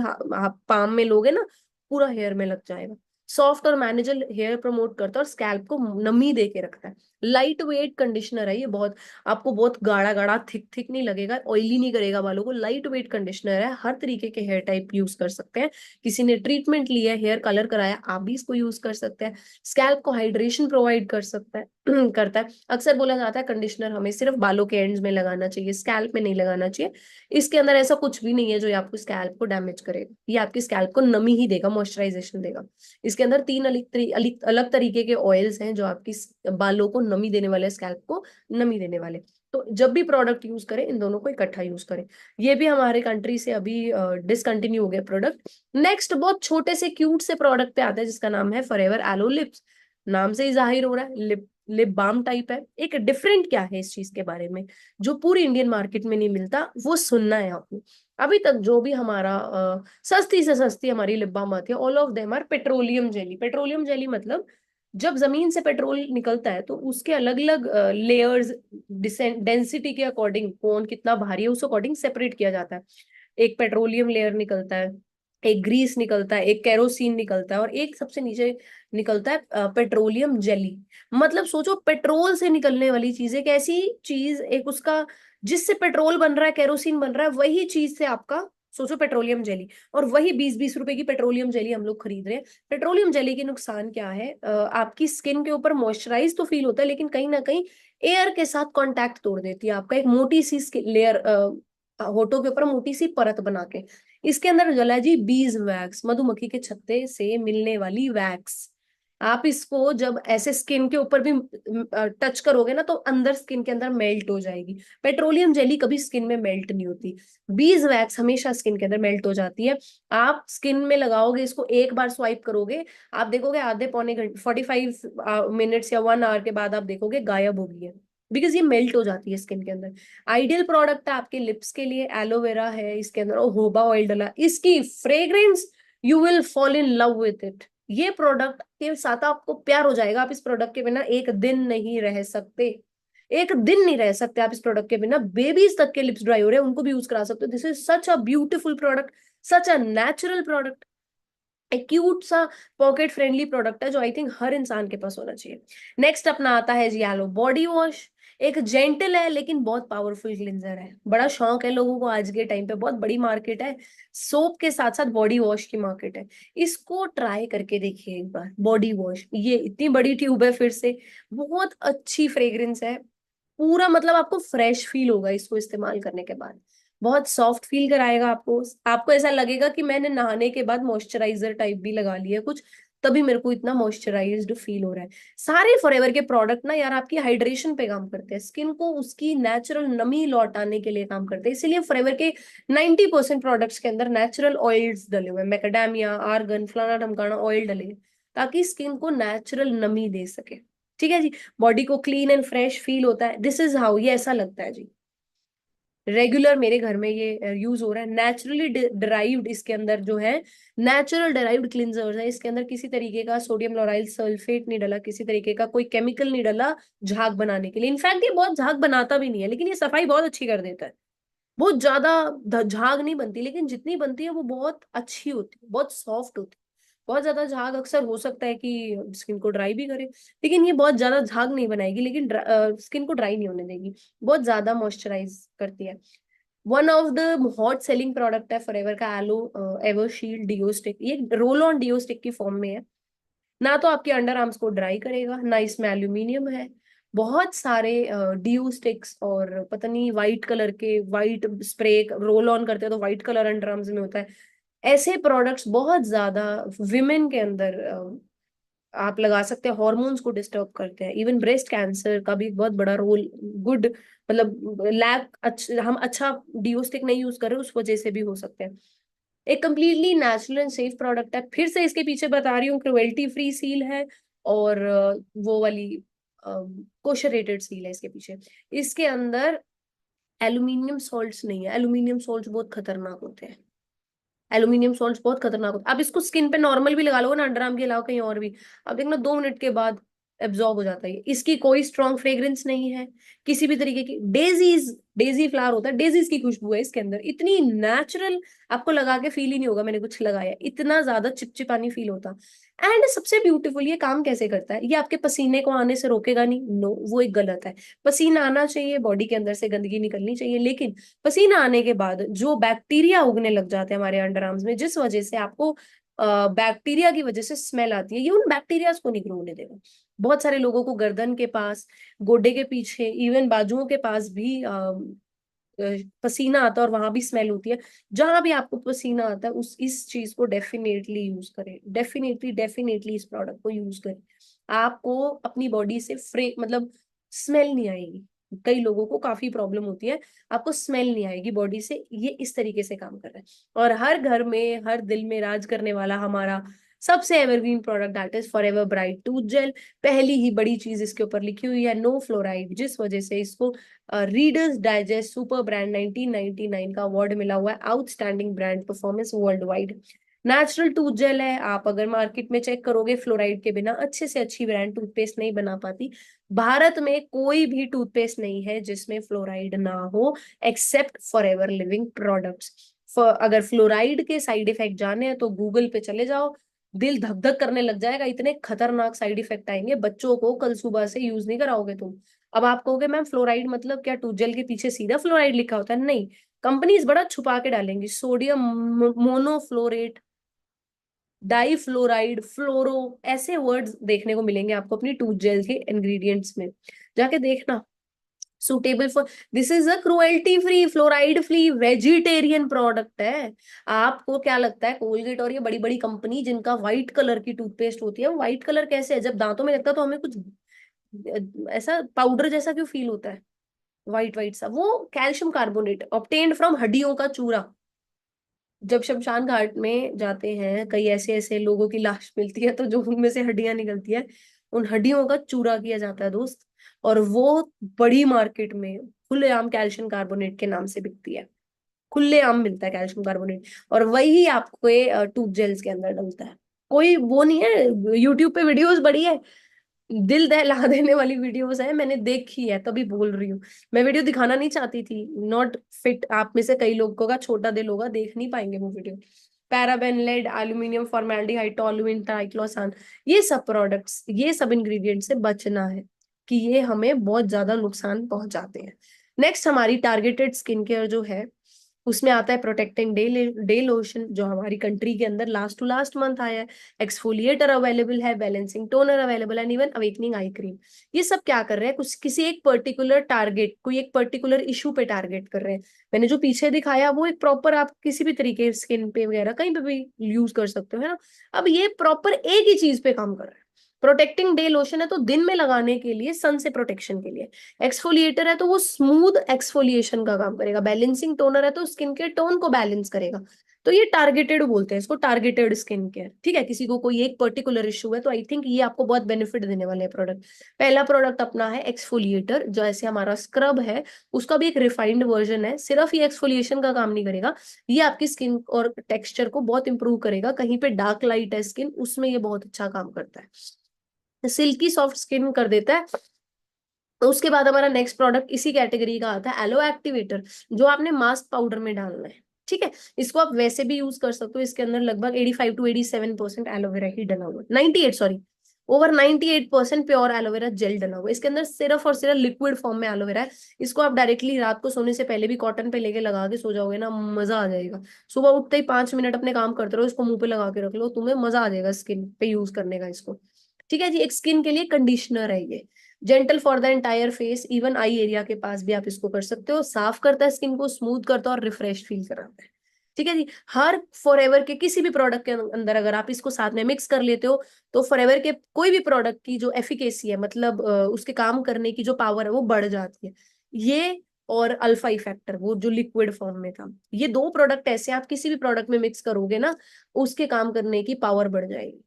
N: पाम में लोगे ना, पूरा हेयर में लग जाएगा। सॉफ्ट और मैनेजेबल हेयर प्रमोट करता है, और स्कैल्प को नमी दे के रखता है। लाइट वेट कंडीशनर है ये, बहुत आपको बहुत गाढ़ा गाढ़ा थिक थिक नहीं लगेगा, ऑयली नहीं करेगा बालों को। लाइट वेट कंडीशनर है, हर तरीके के हेयर टाइप यूज कर सकते हैं। किसी ने ट्रीटमेंट लिया, हेयर कलर कराया, आप भी इसको यूज कर सकते हैं। स्कैल्प को हाइड्रेशन प्रोवाइड कर सकता है करता है। अक्सर बोला जाता है कंडीशनर हमें सिर्फ बालों के एंड्स में लगाना चाहिए, स्कैल्प में नहीं लगाना चाहिए। इसके अंदर ऐसा कुछ भी नहीं है जो ये आपको स्कैल्प को डैमेज करेगा, ये आपकी स्कैल्प को नमी ही देगा, मॉइस्चराइजेशन देगा। इसके अंदर 3 अलग तरीके के ऑयल्स हैं जो आपकी बालों को नमी देने वाले, स्कैल्प को नमी देने वाले। तो जब भी प्रोडक्ट यूज करें इन दोनों को इकट्ठा यूज करें। ये भी हमारे कंट्री से अभी डिसकंटिन्यू हो गया प्रोडक्ट। नेक्स्ट बहुत छोटे से क्यूट से प्रोडक्ट पे आता है जिसका नाम है फॉरएवर एलो लिप्स। नाम से ही जाहिर हो रहा है लिप बाम टाइप है। एक डिफरेंट क्या है इस चीज के बारे में जो पूरी इंडियन मार्केट में नहीं मिलता, वो सुनना है आपको। अभी तक जो भी हमारा सस्ती से सस्ती हमारी लिप बाम आती है, all of them are petroleum jelly. Petroleum jelly मतलब जब जमीन से पेट्रोल निकलता है तो उसके अलग अलग लेयर्स डेंसिटी के अकॉर्डिंग, कौन कितना भारी है उस अकॉर्डिंग सेपरेट किया जाता है। एक पेट्रोलियम लेयर निकलता है, एक ग्रीस निकलता है, एक केरोसिन निकलता है और एक सबसे नीचे निकलता है पेट्रोलियम जेली। मतलब सोचो पेट्रोल से निकलने वाली चीज, एक ऐसी चीज, एक उसका जिससे पेट्रोल बन रहा है, केरोसिन बन रहा है, वही चीज से आपका सोचो पेट्रोलियम जेली। और वही 20-20 रुपए की पेट्रोलियम जेली हम लोग खरीद रहे हैं। पेट्रोलियम जेली के नुकसान क्या है? आपकी स्किन के ऊपर मॉइस्चराइज तो फील होता है लेकिन कहीं ना कहीं एयर के साथ कांटेक्ट तोड़ देती है आपका, एक मोटी सी लेयर होठों के ऊपर मोटी सी परत बना के। इसके अंदर जला जी बीज वैक्स, मधुमक्खी के छत्ते से मिलने वाली वैक्स। आप इसको जब ऐसे स्किन के ऊपर भी टच करोगे ना तो अंदर स्किन के अंदर मेल्ट हो जाएगी। पेट्रोलियम जेली कभी स्किन में मेल्ट नहीं होती, बीज वैक्स हमेशा स्किन के अंदर मेल्ट हो जाती है। आप स्किन में लगाओगे इसको, एक बार स्वाइप करोगे, आप देखोगे आधे पौने घंटे 45 मिनट्स या 1 आवर के बाद आप देखोगे गायब हो गई है, बिकॉज ये मेल्ट हो जाती है स्किन के अंदर। आइडियल प्रोडक्ट है आपके लिप्स के लिए, एलोवेरा है इसके अंदर और होबा ऑयल डला। इसकी fragrance you will fall in love with it. ये प्रोडक्ट के साथ आपको प्यार हो जाएगा। आप इस प्रोडक्ट के बिना एक दिन नहीं रह सकते, एक दिन नहीं रह सकते आप इस प्रोडक्ट के बिना। बेबीज तक के लिप्स ड्राई हो रहे हैं उनको भी यूज करा सकते हो। This is such a beautiful product, such a natural product, एक क्यूट सा पॉकेट फ्रेंडली प्रोडक्ट है जो आई थिंक हर इंसान के पास होना चाहिए। नेक्स्ट अपना आता है जी एलो बॉडी वॉश। एक जेंटल है लेकिन बहुत पावरफुल क्लिंजर है। बड़ा शौक है लोगों को आज के टाइम पे, बहुत बड़ी मार्केट है, सोप के साथ साथ बॉडी वॉश की मार्केट है। इसको ट्राई करके देखिए एक बार, बॉडी वॉश। ये इतनी बड़ी ट्यूब है, फिर से बहुत अच्छी फ्रेग्रेंस है, पूरा मतलब आपको फ्रेश फील होगा इसको इस्तेमाल करने के बाद। बहुत सॉफ्ट फील कराएगा आपको, आपको ऐसा लगेगा कि मैंने नहाने के बाद मॉइस्चराइजर टाइप भी लगा लिया कुछ, तभी मेरे को इतना मॉइस्चराइज्ड फील हो रहा है। सारे फॉरएवर के प्रोडक्ट ना यार आपकी हाइड्रेशन पे काम करते हैं, स्किन को उसकी नेचुरल नमी लौटाने के लिए काम करते हैं। इसीलिए फॉरएवर के 90% प्रोडक्ट्स के अंदर नेचुरल ऑयल्स डले हुए हैं, मैकाडेमिया, आर्गन, फलाना ढमकाना ऑयल डले हैं ताकि स्किन को नेचुरल नमी दे सके। ठीक है जी, बॉडी को क्लीन एंड फ्रेश फील होता है। दिस इज हाउ, ये ऐसा लगता है जी। रेगुलर मेरे घर में ये यूज हो रहा है। नेचुरली डिराइव्ड इसके अंदर जो है, नेचुरल डिराइव्ड क्लिंजर्स है। इसके अंदर किसी तरीके का सोडियम लोराइल सल्फेट नहीं डला, किसी तरीके का कोई केमिकल नहीं डला झाग बनाने के लिए। इनफैक्ट ये बहुत झाग बनाता भी नहीं है, लेकिन ये सफाई बहुत अच्छी कर देता है। बहुत ज्यादा झाग नहीं बनती, लेकिन जितनी बनती है वो बहुत अच्छी होती है, बहुत सॉफ्ट होती है। बहुत ज्यादा झाग अक्सर हो सकता है कि स्किन को ड्राई भी करे, लेकिन ये बहुत ज्यादा झाग नहीं बनाएगी, लेकिन स्किन को ड्राई नहीं होने देगी, बहुत ज्यादा मॉइस्चराइज करती है। One of the hot selling product है फॉरएवर का एलो एवर शील्ड डिओ स्टिक। ये रोल ऑन डिओ स्टिक की फॉर्म में है। ना तो आपके अंडर आर्म्स को ड्राई करेगा, ना इसमें एल्यूमिनियम है। बहुत सारे डिओ स्टिक्स और पता नहीं व्हाइट कलर के, व्हाइट स्प्रे रोल ऑन करते हैं तो व्हाइट कलर अंडर आर्म्स में होता है। ऐसे प्रोडक्ट्स बहुत ज्यादा विमेन के अंदर आप लगा सकते हैं, हॉर्मोन्स को डिस्टर्ब करते हैं। इवन ब्रेस्ट कैंसर का भी बहुत बड़ा रोल, गुड मतलब हम अच्छा डिओस्टिक नहीं यूज कर रहे उस वजह से भी हो सकते हैं। एक completely natural and safe product है। फिर से इसके पीछे बता रही हूँ, क्रुएल्टी फ्री सील है और वो वाली कोशर रेटेड सील है इसके पीछे। इसके अंदर एल्यूमिनियम सॉल्ट्स नहीं है। एल्यूमिनियम सॉल्ट्स बहुत खतरनाक होते हैं, एल्यूमिनियम सॉल्ट्स बहुत खतरनाक होता है। आप इसको स्किन पे नॉर्मल भी लगा लो ना, अंडर आर्म के अलावा कहीं और भी, आप देखना 2 मिनट के बाद एब्जॉर्ब हो जाता है। इसकी कोई स्ट्रॉन्ग फ्रेग्रेंस नहीं है किसी भी तरीके की। डेजी फ्लावर होता है, डेजीज की खुशबू है इसके अंदर, इतनी नेचुरल, आपको लगा के फील ही नहीं होगा मैंने कुछ लगाया, इतना ज्यादा चिपचिपानी फील होता। एंड सबसे ब्यूटीफुल, ये काम कैसे करता है? ये आपके पसीने को आने से रोकेगा नहीं, नो, वो एक गलत है। पसीना आना चाहिए, बॉडी के अंदर से गंदगी निकलनी चाहिए, लेकिन पसीना आने के बाद जो बैक्टीरिया उगने लग जाते हैं हमारे अंडर आर्म्स में, जिस वजह से आपको बैक्टीरिया की वजह से स्मेल आती है, ये उन बैक्टीरियाज को नहीं ग्रो होने देगा। बहुत सारे लोगों को गर्दन के पास, गोडे के पीछे, इवन बाजुओं के पास भी पसीना आता है और वहां भी स्मेल होती है। जहां भी आपको पसीना आता है उस इस चीज को डेफिनेटली यूज करें, डेफिनेटली डेफिनेटली इस प्रोडक्ट को यूज करें। आपको अपनी बॉडी से मतलब स्मेल नहीं आएगी। कई लोगों को काफी प्रॉब्लम होती है, आपको स्मेल नहीं आएगी बॉडी से, ये इस तरीके से काम कर रहा है। और हर घर में, हर दिल में राज करने वाला हमारा सबसे evergreen product that is forever bright tooth gel. पहली ही बड़ी चीज इसके ऊपर लिखी हुई है नो फ्लोराइड, जिस वजह से इसको रीडर्स डाइजेस्ट सुपर ब्रांड 1999 का अवार्ड मिला हुआ है, outstanding brand performance world wide. Natural tooth gel है, आप अगर मार्केट में चेक करोगे फ्लोराइड के बिना अच्छे से अच्छी ब्रांड टूथपेस्ट नहीं बना पाती। भारत में कोई भी टूथपेस्ट नहीं है जिसमें फ्लोराइड ना हो एक्सेप्ट फॉरएवर लिविंग प्रोडक्ट्स। अगर फ्लोराइड के साइड इफेक्ट जाने हैं तो गूगल पे चले जाओ, दिल धक धक करने लग जाएगा, इतने खतरनाक साइड इफेक्ट आएंगे। बच्चों को कल सुबह से यूज नहीं कराओगे तुम। अब आप कहोगे मैम फ्लोराइड मतलब क्या टूथ जेल के पीछे सीधा फ्लोराइड लिखा होता है? नहीं, कंपनीज बड़ा छुपा के डालेंगी, सोडियम मोनोफ्लोरेट, डाई फ्लोराइड, फ्लोरो, ऐसे वर्ड्स देखने को मिलेंगे आपको अपनी टूथ जेल के इंग्रेडिएंट्स में, जाके देखना। Suitable for, this is a cruelty free, fluoride free, vegetarian product है। आपको क्या लगता है कोलगेट और ये बड़ी बड़ी कंपनी जिनका व्हाइट कलर की टूथपेस्ट होती है, वो व्हाइट कलर कैसे है? जब दांतों में लगता है तो हमें कुछ ऐसा पाउडर जैसा क्यों फील होता है, व्हाइट व्हाइट सा? वो कैल्शियम कार्बोनेट ऑब्टेन्ड फ्रॉम हड्डियों का चूरा। जब शमशान घाट में जाते हैं, कई ऐसे ऐसे लोगों की लाश मिलती है तो जो उनमें से हड्डियां निकलती है, उन हड्डियों का चूरा किया जाता है दोस्त, और वो बड़ी मार्केट में खुलेआम कैल्शियम कार्बोनेट के नाम से बिकती है। खुलेआम मिलता है कैल्शियम कार्बोनेट, और वही आपको टूथ जेल्स के अंदर डलता है। कोई वो नहीं है, यूट्यूब पे वीडियोस बड़ी है, दिल दहला देने वाली वीडियोस है, मैंने देखी है तभी बोल रही हूँ। मैं वीडियो दिखाना नहीं चाहती थी, नॉट फिट। आप में से कई लोगों का छोटा दिल होगा, देख नहीं पाएंगे वो video. Paraben, lead, aluminium, formaldehyde, toluene, triclosan, ये सब प्रोडक्ट्स, ये सब इंग्रेडिएंट से बचना है कि ये हमें बहुत ज्यादा नुकसान पहुंचाते हैं। नेक्स्ट हमारी टारगेटेड स्किन केयर जो है उसमें आता है प्रोटेक्टिंग डे लोशन, जो हमारी कंट्री के अंदर लास्ट टू लास्ट मंथ आया है। एक्सफोलिएटर अवेलेबल है, बैलेंसिंग टोनर अवेलेबल है, इवन अवेकनिंग आई क्रीम। ये सब क्या कर रहे हैं, कुछ किसी एक पर्टिकुलर टारगेट, कोई एक पर्टिकुलर इशू पे टारगेट कर रहे हैं। मैंने जो पीछे दिखाया वो एक प्रॉपर, आप किसी भी तरीके स्किन पे वगैरह कहीं पे भी यूज कर सकते हो, है ना। अब ये प्रॉपर एक ही चीज पे काम कर रहा है। प्रोटेक्टिंग डे लोशन है तो दिन में लगाने के लिए, सन से प्रोटेक्शन के लिए। एक्सफोलिएटर है तो वो स्मूथ एक्सफोलिएशन का काम करेगा। बैलेंसिंग टोनर है तो स्किन के टोन को बैलेंस करेगा। तो ये टारगेटेड बोलते हैं इसको, टारगेटेड स्किन केयर। ठीक है, किसी को कोई एक पर्टिकुलर इशू है तो आई थिंक ये आपको बहुत बेनिफिट देने वाले हैं प्रोडक्ट। पहला प्रोडक्ट अपना है एक्सफोलिएटर, जो ऐसे हमारा स्क्रब है उसका भी एक रिफाइंड वर्जन है। सिर्फ ये एक्सफोलिएशन का काम नहीं करेगा, ये आपकी स्किन और टेक्सचर को बहुत इंप्रूव करेगा। कहीं पे डार्क लाइट है स्किन, उसमें ये बहुत अच्छा काम करता है, सिल्की सॉफ्ट स्किन कर देता है। तो उसके बाद हमारा नेक्स्ट प्रोडक्ट इसी कैटेगरी का आता है, एलो एक्टिवेटर, जो आपने मास्क पाउडर में डालना है। ठीक है, इसको आप वैसे भी यूज कर सकते हो। इसके अंदर लगभग 85 to 87% एलोवेरा ही डला हुआ है, 98 sorry, over 98% pure aloe vera gel डला हुआ है। इसके अंदर सिर्फ और सिर्फ लिक्विड फॉर्म में एलोवेरा है। इसको आप डायरेक्टली रात को सोने से पहले भी कॉटन पे लेके लगा के सो जाओगे ना, मजा आ जाएगा। सुबह उठते ही 5 मिनट अपने काम करते रहो, इसको मुंह पे लगा के रख लो, तुम्हें मजा आ जाएगा स्किन पे यूज करने का इसको। ठीक है जी, एक स्किन के लिए कंडीशनर है ये, gentle for the entire face, even eye area के पास भी आप इसको कर सकते हो। साफ करता है स्किन को, स्मूथ करता है और रिफ्रेश फील कराता है। ठीक है जी, हर फॉरएवर के किसी भी प्रोडक्ट के अंदर अगर आप इसको साथ में मिक्स कर लेते हो तो फॉरएवर के कोई भी प्रोडक्ट की जो एफिकेसी है, मतलब उसके काम करने की जो पावर है वो बढ़ जाती है। ये और अल्फा इफेक्टर, वो जो लिक्विड फॉर्म में था, ये 2 प्रोडक्ट ऐसे आप किसी भी प्रोडक्ट में मिक्स करोगे ना, उसके काम करने की पावर बढ़ जाएगी।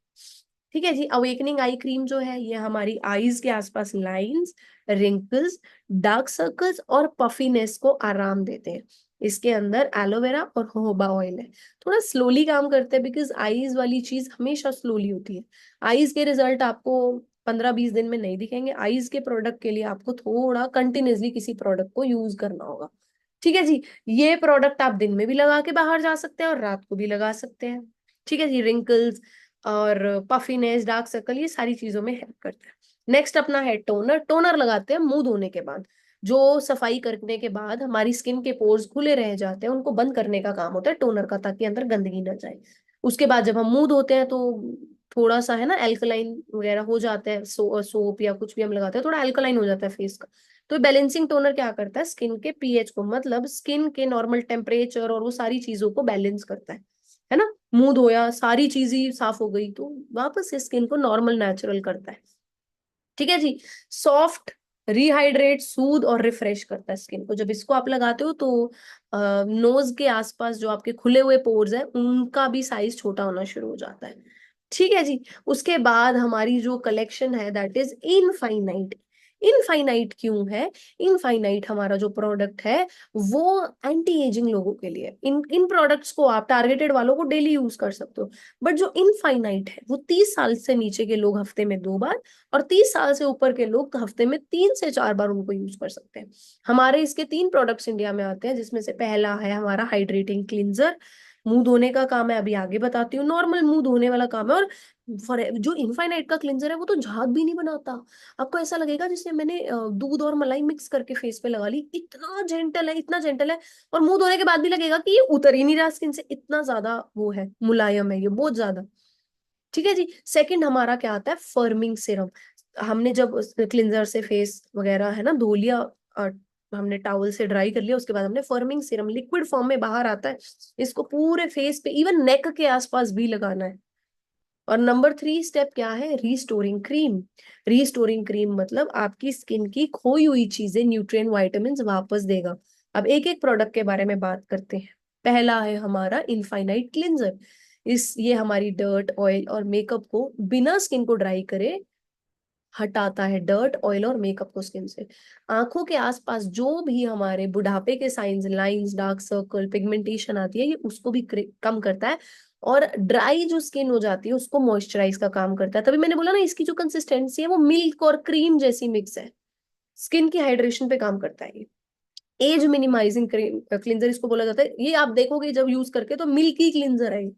N: ठीक है जी, अवेकनिंग आई क्रीम जो है ये हमारी आईज के आसपास लाइंस, रिंकल्स, डार्क सर्कल्स और पफीनेस को आराम देते हैं। इसके अंदर एलोवेरा और जोहोबा ऑयल है। थोड़ा स्लोली काम करते हैं बिकॉज आईज वाली चीज हमेशा स्लोली होती है। आईज के रिजल्ट आपको 15-20 दिन में नहीं दिखेंगे। आईज के प्रोडक्ट के लिए आपको थोड़ा कंटिन्यूसली किसी प्रोडक्ट को यूज करना होगा। ठीक है जी, ये प्रोडक्ट आप दिन में भी लगा के बाहर जा सकते हैं और रात को भी लगा सकते हैं। ठीक है जी, रिंकल्स और पफीनेस, डार्क सर्कल, ये सारी चीजों में हेल्प करता है। नेक्स्ट अपना है टोनर। टोनर लगाते हैं मुंह धोने के बाद, जो सफाई करने के बाद हमारी स्किन के पोर्स खुले रह जाते हैं, उनको बंद करने का काम होता है टोनर का, ताकि अंदर गंदगी ना जाए। उसके बाद जब हम मुंह धोते हैं तो थोड़ा सा है ना एल्कलाइन वगैरह हो जाता है, सोप या कुछ भी हम लगाते हैं थोड़ा एल्कलाइन हो जाता है फेस का। तो बैलेंसिंग टोनर क्या करता है, स्किन के पीएच को, मतलब स्किन के नॉर्मल टेम्परेचर और वो सारी चीजों को बैलेंस करता है ना। मुंह धोया, सारी चीज ही साफ हो गई, तो वापस से स्किन को नॉर्मल नेचुरल करता है। ठीक है जी। सॉफ्ट, रिहाइड्रेट, सूद और रिफ्रेश करता है स्किन को। जब इसको आप लगाते हो तो नोज के आसपास जो आपके खुले हुए पोर्स है उनका भी साइज छोटा होना शुरू हो जाता है। ठीक है जी। उसके बाद हमारी जो कलेक्शन है दैट इज इनफाइनाइट। इनफाइनाइट क्यों है? इनफाइनाइट हमारा जो प्रोडक्ट है वो एंटी एजिंग लोगों के लिए। इन प्रोडक्ट्स को आप टारगेटेड वालों को डेली यूज कर सकते हो, बट जो इनफाइनाइट है वो 30 साल से नीचे के लोग हफ्ते में 2 बार और 30 साल से ऊपर के लोग हफ्ते में 3 से 4 बार उनको यूज कर सकते हैं। हमारे इसके 3 प्रोडक्ट्स इंडिया में आते हैं, जिसमें से पहला है हमारा हाइड्रेटिंग क्लींजर, मुंह धोने का काम है, अभी आगे बताती हूँ, नॉर्मल मुंह धोने वाला काम है। और जो इनफाइनाइट का क्लींजर है वो तो झाग भी नहीं बनाता। आपको ऐसा लगेगा जैसे मैंने दूध और मलाई मिक्स करके फेस पे लगा ली, इतना जेंटल है, इतना जेंटल है। और मुंह धोने के बाद भी लगेगा कि ये उतर ही नहीं रहा स्किन से, इतना ज्यादा वो है, मुलायम है ये, बहुत ज्यादा। ठीक है जी। सेकंड हमारा क्या आता है, फर्मिंग सिरम। हमने जब क्लिंजर से फेस वगैरह है ना धो लिया, हमने टॉवल से ड्राई कर लिया, उसके बाद हमने फर्मिंग सिरम लिक्विड फॉर्म में बाहर आता है, इसको पूरे फेस पे इवन नेक के आसपास भी लगाना है। और नंबर 3 स्टेप क्या है, रीस्टोरिंग क्रीम। रीस्टोरिंग क्रीम मतलब आपकी स्किन की खोई हुई चीजें, न्यूट्रिएंट, वाइटामिन वापस देगा। अब एक एक प्रोडक्ट के बारे में बात करते हैं। पहला है हमारा इनफाइनाइट क्लिंजर। ये हमारी डर्ट, ऑयल और मेकअप को बिना स्किन को ड्राई करे हटाता है, डर्ट, ऑयल और मेकअप को स्किन से। आंखों के आसपास जो भी हमारे बुढ़ापे के science, lines, dark circle, pigmentation आती है, ये उसको भी कम करता है। और ड्राई जो स्किन हो जाती है उसको मॉइस्चराइज का काम करता है। तभी मैंने बोला ना इसकी जो कंसिस्टेंसी है वो मिल्क और क्रीम जैसी मिक्स है, स्किन की हाइड्रेशन पे काम करता है ये। एज मिनिमाइजिंग क्लींजर इसको बोला जाता है। ये आप देखोगे जब यूज करके तो मिल्की क्लींजर है।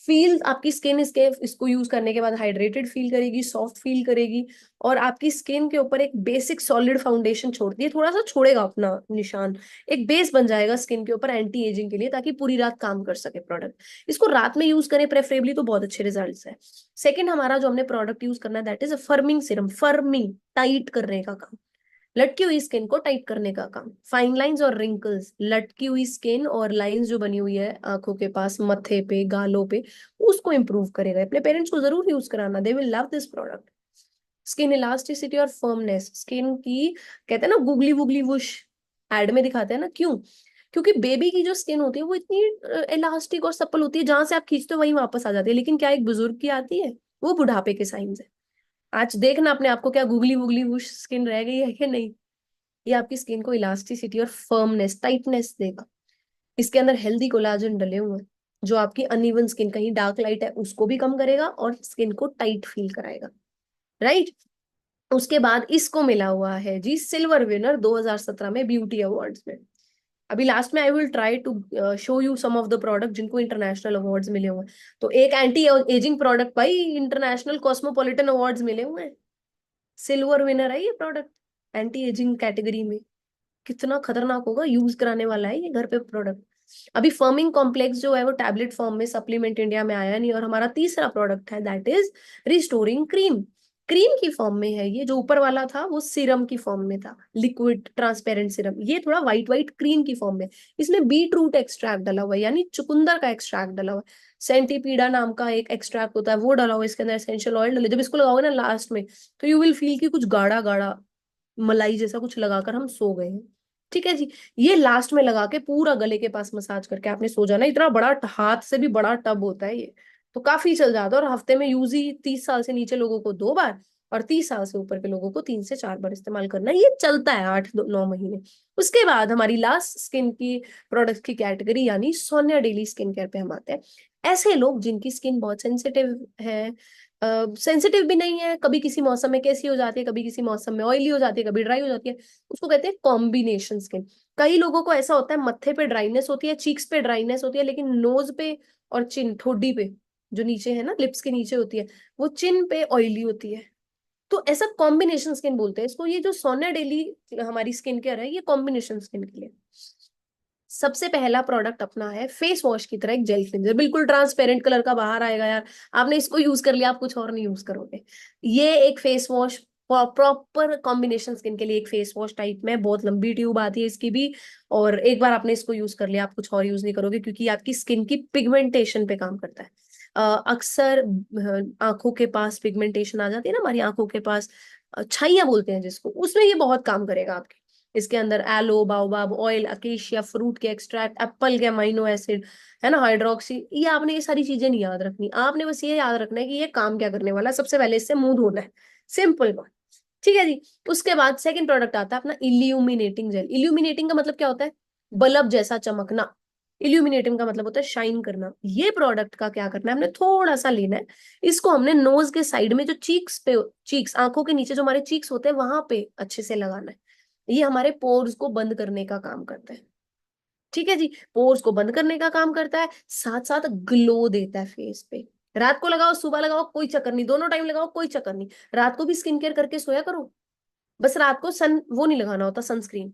N: फील आपकी स्किन इसको यूज करने के बाद हाइड्रेटेड फील करेगी, सॉफ्ट फील करेगी, और आपकी स्किन के ऊपर एक बेसिक सॉलिड फाउंडेशन छोड़ती है, थोड़ा सा छोड़ेगा अपना निशान, एक बेस बन जाएगा स्किन के ऊपर एंटी एजिंग के लिए, ताकि पूरी रात काम कर सके प्रोडक्ट। इसको रात में यूज करें प्रेफरेबली तो बहुत अच्छे रिजल्ट्स है। सेकंड हमारा जो हमने प्रोडक्ट यूज करना है that is a forming Siram. Forming, tight करने का काम, लटकी हुई स्किन को टाइट करने का काम। फाइन लाइंस और रिंकल्स, लटकी हुई स्किन और लाइंस जो बनी हुई है आंखों के पास, मत्थे पे, गालों पे, उसको इंप्रूव करेगा। अपने पेरेंट्स को जरूर यूज कराना, they will love this product. Skin elasticity और फर्मनेस, स्किन की कहते हैं ना गुगली वुगली वुश, एड में दिखाते हैं ना, क्यों? क्योंकि बेबी की जो स्किन होती है वो इतनी इलास्टिक और सप्पल होती है, जहां से आप खींचते हो वहीं वापस आ जाती है। लेकिन क्या एक बुजुर्ग की आती है? वो बुढ़ापे के साइंस है। आज देखना अपने आप को, क्या गुगली वुगली वुश स्किन रह गई है कि नहीं। ये आपकी स्किन को इलास्टिसिटी और फर्मनेस, टाइटनेस देगा। इसके अंदर हेल्दी कोलाजन डले हुए हैं जो आपकी अनइवन स्किन, कहीं डार्क लाइट है उसको भी कम करेगा और स्किन को टाइट फील कराएगा, राइट। उसके बाद इसको मिला हुआ है जी सिल्वर विनर 2017 में ब्यूटी अवार्ड्स में। अभी लास्ट में I will try to show you some of the product जिनको इंटरनेशनल अवार्ड्स मिले हुए हैं। तो एक एंटी एजिंग प्रोडक्ट भाई इंटरनेशनल कॉस्मोपॉलिटन अवार्ड्स मिले हुए हैं, सिल्वर विनर है ये प्रोडक्ट एंटी एजिंग कैटेगरी में। कितना खतरनाक होगा, यूज कराने वाला है ये घर पे प्रोडक्ट। अभी फर्मिंग कॉम्प्लेक्स जो है वो टैबलेट फॉर्म में, सप्लीमेंट इंडिया में आया नहीं। और हमारा तीसरा प्रोडक्ट है that is restoring cream. Cream की फॉर्म में है ये, जो ऊपर वाला था वो सिरम की फॉर्म में था, लिक्विड ट्रांसपेरेंट सिरम। ये थोड़ा व्हाइट व्हाइट क्रीम की फॉर्म में। इसमें बीट रूट एक्सट्रैक्ट डला हुआ है, यानी चुकंदर का एक्सट्रैक्ट डला हुआ है। सेंटीपीडा नाम का एक एक्सट्रैक्ट होता है वो डला हुआ है इसके अंदर, एसेंशियल ऑयल डले। जब इसको लगाओगे ना लास्ट में तो यू विल फील कि कुछ गाढ़ा गाढ़ा मलाई जैसा कुछ लगाकर हम सो गए हैं। ठीक है जी। ये लास्ट में लगा के पूरा गले के पास मसाज करके आपने सो जाना। इतना बड़ा, हाथ से भी बड़ा टब होता है ये, तो काफी चल जाता है। और हफ्ते में यूज ही 30 साल से नीचे लोगों को 2 बार और 30 साल से ऊपर के लोगों को 3 से 4 बार इस्तेमाल करना है। ये चलता है 8-9 महीने। उसके बाद हमारी लास्ट स्किन की प्रोडक्ट की कैटेगरी यानी सोनिया डेली स्किन केयर पे हम आते हैं। ऐसे लोग जिनकी स्किन बहुत सेंसिटिव है, सेंसिटिव भी नहीं है, कभी किसी मौसम में कैसी हो जाती है, कभी किसी मौसम में ऑयली हो जाती है, कभी ड्राई हो जाती है, उसको कहते हैं कॉम्बिनेशन स्किन। कई लोगों को ऐसा होता है मत्थे पे ड्राइनेस होती है, चीक्स पे ड्राइनेस होती है, लेकिन नोज पे और चिन, ठोडी पे जो नीचे है ना, लिप्स के नीचे होती है, वो चिन पे ऑयली होती है। तो ऐसा कॉम्बिनेशन स्किन बोलते हैं इसको। ये जो सोनिया डेली हमारी स्किन केयर है ये कॉम्बिनेशन स्किन के लिए। सबसे पहला प्रोडक्ट अपना है फेस वॉश की तरह एक जेल क्लींजर, बिल्कुल ट्रांसपेरेंट कलर का बाहर आएगा यार, आपने इसको यूज कर लिया, आप कुछ और नहीं यूज करोगे। ये एक face wash proper combination skin के लिए एक फेस वॉश टाइप में, बहुत लंबी ट्यूब आती है इसकी भी, और एक बार आपने इसको यूज कर लिया आप कुछ और यूज नहीं करोगे, क्योंकि आपकी स्किन की पिगमेंटेशन पे काम करता है। अक्सर आंखों के पास पिगमेंटेशन आ जाती है ना, हमारी आंखों के पास छाइयां बोलते हैं जिसको, उसमें ये बहुत काम करेगा आपके। इसके अंदर aloe, baobab oil, acacia fruit के एक्सट्रैक्ट, एप्पल के अमाइनो एसिड, है ना, हाइड्रोक्सी, ये आपने ये सारी चीजें नहीं याद रखनी, आपने बस ये याद रखना है कि ये काम क्या करने वाला है। सबसे पहले इससे मुंह धोना है, सिंपल बात, ठीक है जी। उसके बाद सेकंड प्रोडक्ट आता है अपना इल्यूमिनेटिंग जेल। इल्यूमिनेटिंग का मतलब क्या होता है? बल्ब जैसा चमकना। इल्यूमिनेटिंग का मतलब होता है शाइन करना। ये प्रोडक्ट का क्या करना है, हमने थोड़ा सा लेना है, इसको हमने नोज के साइड में जो चीक्स पे, चीक्स आंखों के नीचे जो हमारे चीक्स होते हैं वहां पे अच्छे से लगाना है। ये हमारे पोर्स को बंद करने का काम करता है, ठीक है जी। पोर्स को बंद करने का काम करता है, साथ साथ ग्लो देता है फेस पे। रात को लगाओ, सुबह लगाओ, कोई चक्कर नहीं, दोनों टाइम लगाओ, कोई चक्कर नहीं। रात को भी स्किन केयर करके सोया करो, बस रात को सन वो नहीं लगाना होता, सनस्क्रीन,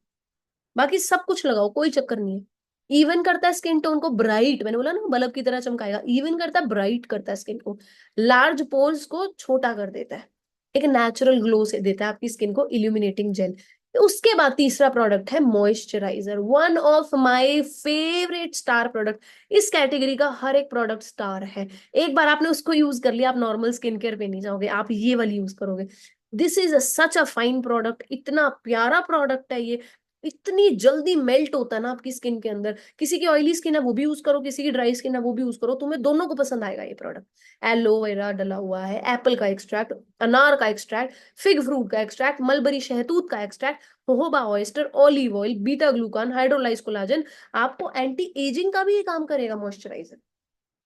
N: बाकी सब कुछ लगाओ, कोई चक्कर नहीं है। इवन करता है स्किन टोन को ब्राइट, मैंने बोला ना बल्ब की तरह चमकाएगा, इवन करता है ब्राइट करता है स्किन को, लार्ज पोर्स को छोटा कर देता है, एक नेचुरल ग्लो से देता है आपकी स्किन को इल्यूमिनेटिंग जेल। उसके बाद तीसरा प्रोडक्ट है moisturiser, one of my favourite star product. इस कैटेगरी का हर एक प्रोडक्ट स्टार है। एक बार आपने उसको यूज कर लिया, आप नॉर्मल स्किन केयर पे नहीं जाओगे, आप ये वाली यूज करोगे। This is such a fine product, इतना प्यारा प्रोडक्ट है ये, इतनी जल्दी मेल्ट होता है ना आपकी स्किन के अंदर। किसी की ऑयली स्किन है वो भी यूज करो, किसी की ड्राई स्किन है वो भी यूज करो, तुम्हें दोनों को पसंद आएगा ये प्रोडक्ट। एलोवेरा डला हुआ है, एप्पल का एक्सट्रैक्ट, अनार का एक्सट्रैक्ट, फिग फ्रूट का एक्सट्रैक्ट, मलबरी शहतूत का extract, jojoba oyster, olive oil, beta glucan, hydrolyse collagen, आपको एंटी एजिंग का भी ये काम करेगा मॉइस्चराइजर।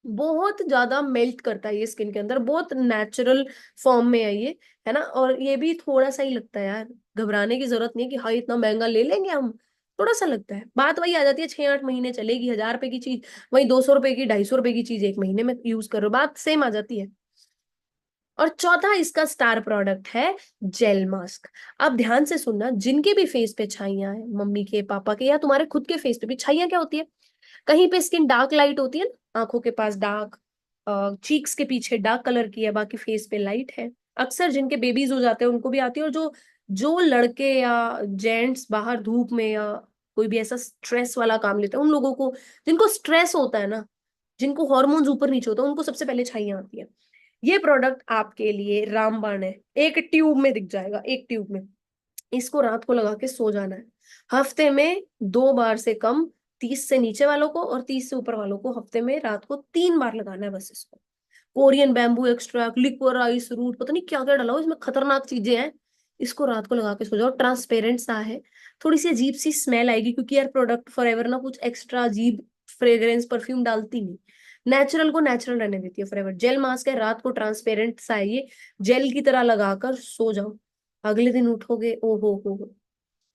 N: बहुत ज्यादा मेल्ट करता है ये स्किन के अंदर, बहुत नेचुरल फॉर्म में है ये, है ना। और ये भी थोड़ा सा ही लगता है यार, घबराने की जरूरत नहीं है कि हाँ इतना महंगा ले लेंगे हम, थोड़ा सा लगता है। बात वही आ जाती है, 6-8 महीने चलेगी, 1000 रुपए की चीज वही 200 रुपए की, 250 रुपए की चीज 1 महीने में यूज करो, बात सेम आ जाती है। और चौथा इसका स्टार प्रोडक्ट है जेल मास्क। अब ध्यान से सुनना, जिनके भी फेस पे छाइयां हैं, मम्मी के, पापा के, या तुम्हारे खुद के फेस पे भी छाइयां क्या होती है, कहीं पे स्किन डार्क लाइट होती है ना, आंखों के पास डार्क, चीक्स के पीछे डार्क कलर की है, बाकी फेस पे लाइट है। अक्सर जिनके बेबीज हो जाते हैं उनको भी आती है। और जो जो लड़के या जेंट्स बाहर धूप में या कोई भी ऐसा स्ट्रेस वाला काम लेते हैं, उन लोगों को, जिनको स्ट्रेस होता है ना, जिनको हॉर्मोन्स ऊपर नीचे होता है, उनको सबसे पहले छाइयां आती है। ये प्रोडक्ट आपके लिए रामबाण है, एक ट्यूब में दिख जाएगा, एक ट्यूब में। इसको रात को लगा के सो जाना है, हफ्ते में 2 बार से कम, 30 से नीचे वालों को और 30 से ऊपर वालों को हफ्ते में रात को 3 बार लगाना है बस इसको। Korean bamboo extract, liquorice root, पता नहीं क्या क्या डाला हो इसमें, खतरनाक चीजें हैं। इसको रात को लगा के सो जाओ, ट्रांसपेरेंट सा है, थोड़ी सी अजीब सी स्मेल आएगी, क्योंकि यार प्रोडक्ट फॉरएवर ना कुछ एक्स्ट्रा अजीब फ्रेग्रेंस परफ्यूम डालती नहीं, नेचुरल को नेचुरल रहने देती है फॉरएवर। जेल मास्क है, रात को ट्रांसपेरेंट सा है ये, जेल की तरह लगाकर सो जाओ, अगले दिन उठोगे ओ हो,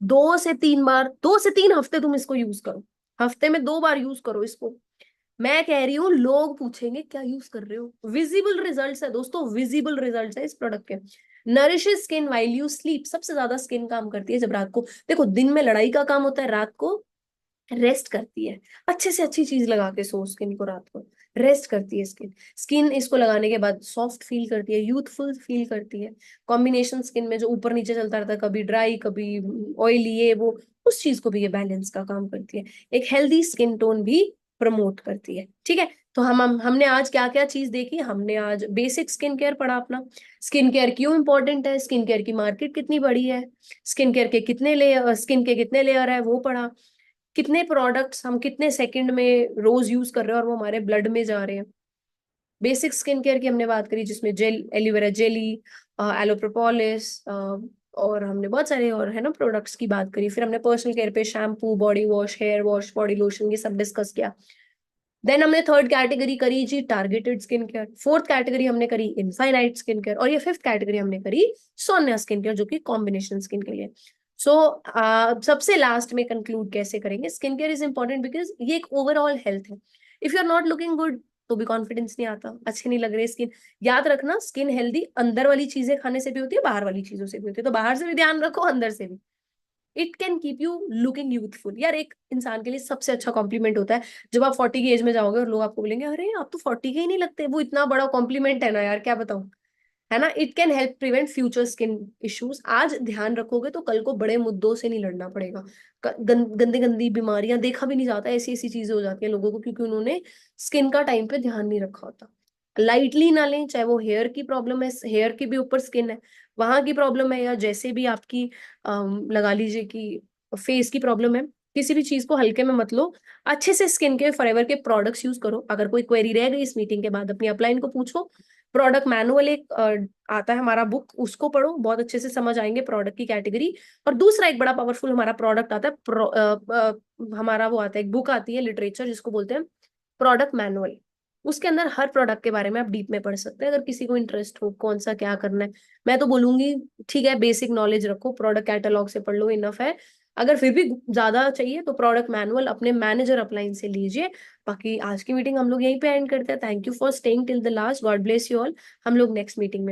N: 2 से 3 बार, 2 से 3 हफ्ते तुम इसको यूज करो, हफ्ते में 2 बार यूज करो इसको। मैं कह रही हूँ, लोग पूछेंगे क्या यूज कर रहे हो, विजिबल रिजल्ट्स है दोस्तों, विजिबल रिजल्ट्स है इस प्रोडक्ट के। Nourishes skin while you sleep, सबसे ज्यादा स्किन काम करती है जब रात को, देखो दिन में लड़ाई का काम होता है, रात को रेस्ट करती है। अच्छे से अच्छी चीज लगा के सो स्किन को, रात को रेस्ट करती है स्किन। स्किन इसको लगाने के बाद सॉफ्ट फील करती है, यूथफुल फील करती है। कॉम्बिनेशन स्किन में जो ऊपर नीचे चलता रहता है, कभी ड्राई कभी ऑयली, ये वो, उस चीज को भी ये बैलेंस का काम करती है, एक हेल्दी स्किन टोन भी प्रमोट करती है, ठीक है। तो हमने आज क्या क्या चीज देखी, हमने आज बेसिक स्किन केयर पढ़ा अपना, स्किन केयर क्यों इंपॉर्टेंट है, स्किन केयर की मार्केट कितनी बड़ी है, स्किन केयर के कितने लेयर, स्किन के कितने लेयर है वो पढ़ा, कितने प्रोडक्ट्स हम कितने सेकंड में रोज यूज कर रहे हैं और वो हमारे ब्लड में जा रहे हैं। बेसिक स्किन केयर की हमने बात करी, जिसमें gel, aloe vera jelly, aloe propolis, और हमने बहुत सारे और है ना प्रोडक्ट्स की बात करी। फिर हमने पर्सनल केयर पे shampoo, body wash, hair wash, body lotion, ये सब डिस्कस किया। देन हमने थर्ड कैटेगरी करी जी targeted skin care, fourth category हमने करी इनफाइनाइट स्किन केयर, और ये फिफ्थ कैटेगरी हमने करी सोनिया स्किन केयर, जो कि कॉम्बिनेशन स्किन के लिए। सो सबसे लास्ट में कंक्लूड कैसे करेंगे, skin care is important because ये एक ओवरऑल हेल्थ है। If you are not looking good तो भी कॉन्फिडेंस नहीं आता, अच्छे नहीं लग रहे स्किन, याद रखना स्किन हेल्दी अंदर वाली चीजें खाने से भी होती है, बाहर वाली चीजों से भी होती है, तो बाहर से भी ध्यान रखो, अंदर से भी। It can keep you looking youthful. यार एक इंसान के लिए सबसे अच्छा कॉम्प्लीमेंट होता है जब आप 40 की एज में जाओगे और लोग आपको बोलेंगे अरे आप तो 40 के ही नहीं लगते। वो इतना बड़ा कॉम्प्लीमेंट है ना यार, क्या बताऊं, है ना। It can help prevent future skin issues. आज ध्यान रखोगे तो कल को बड़े मुद्दों से नहीं लड़ना पड़ेगा। गंदी गंदी बीमारियां देखा भी नहीं जाता, ऐसी ऐसी चीजें हो जाती हैं लोगों को क्योंकि उन्होंने स्किन का टाइम पे ध्यान नहीं रखा होता। लाइटली ना लें, चाहे वो हेयर की प्रॉब्लम है, हेयर के भी ऊपर स्किन है वहां की प्रॉब्लम है, या जैसे भी आपकी लगा लीजिए कि फेस की प्रॉब्लम है, किसी भी चीज को हल्के में मत लो। अच्छे से स्किन के फॉरएवर के प्रोडक्ट्स यूज करो। अगर कोई क्वेरी रह गई इस मीटिंग के बाद अपनी अपलाइन को पूछो। प्रोडक्ट मैनुअल एक आता है हमारा बुक, उसको पढ़ो, बहुत अच्छे से समझ आएंगे प्रोडक्ट की कैटेगरी। और दूसरा एक बड़ा पावरफुल हमारा प्रोडक्ट आता है, हमारा वो आता है, एक बुक आती है लिटरेचर जिसको बोलते हैं प्रोडक्ट मैनुअल। उसके अंदर हर प्रोडक्ट के बारे में आप डीप में पढ़ सकते हैं अगर किसी को इंटरेस्ट हो कौन सा क्या करना है। मैं तो बोलूंगी ठीक है बेसिक नॉलेज रखो, प्रोडक्ट कैटलॉग से पढ़ लो, इनफ है। अगर फिर भी ज्यादा चाहिए तो प्रोडक्ट मैनुअल अपने मैनेजर अपलाइन से लीजिए। बाकी आज की मीटिंग हम लोग यहीं पे एंड करते हैं। Thank you for staying till the last, God bless you all. हम लोग नेक्स्ट मीटिंग में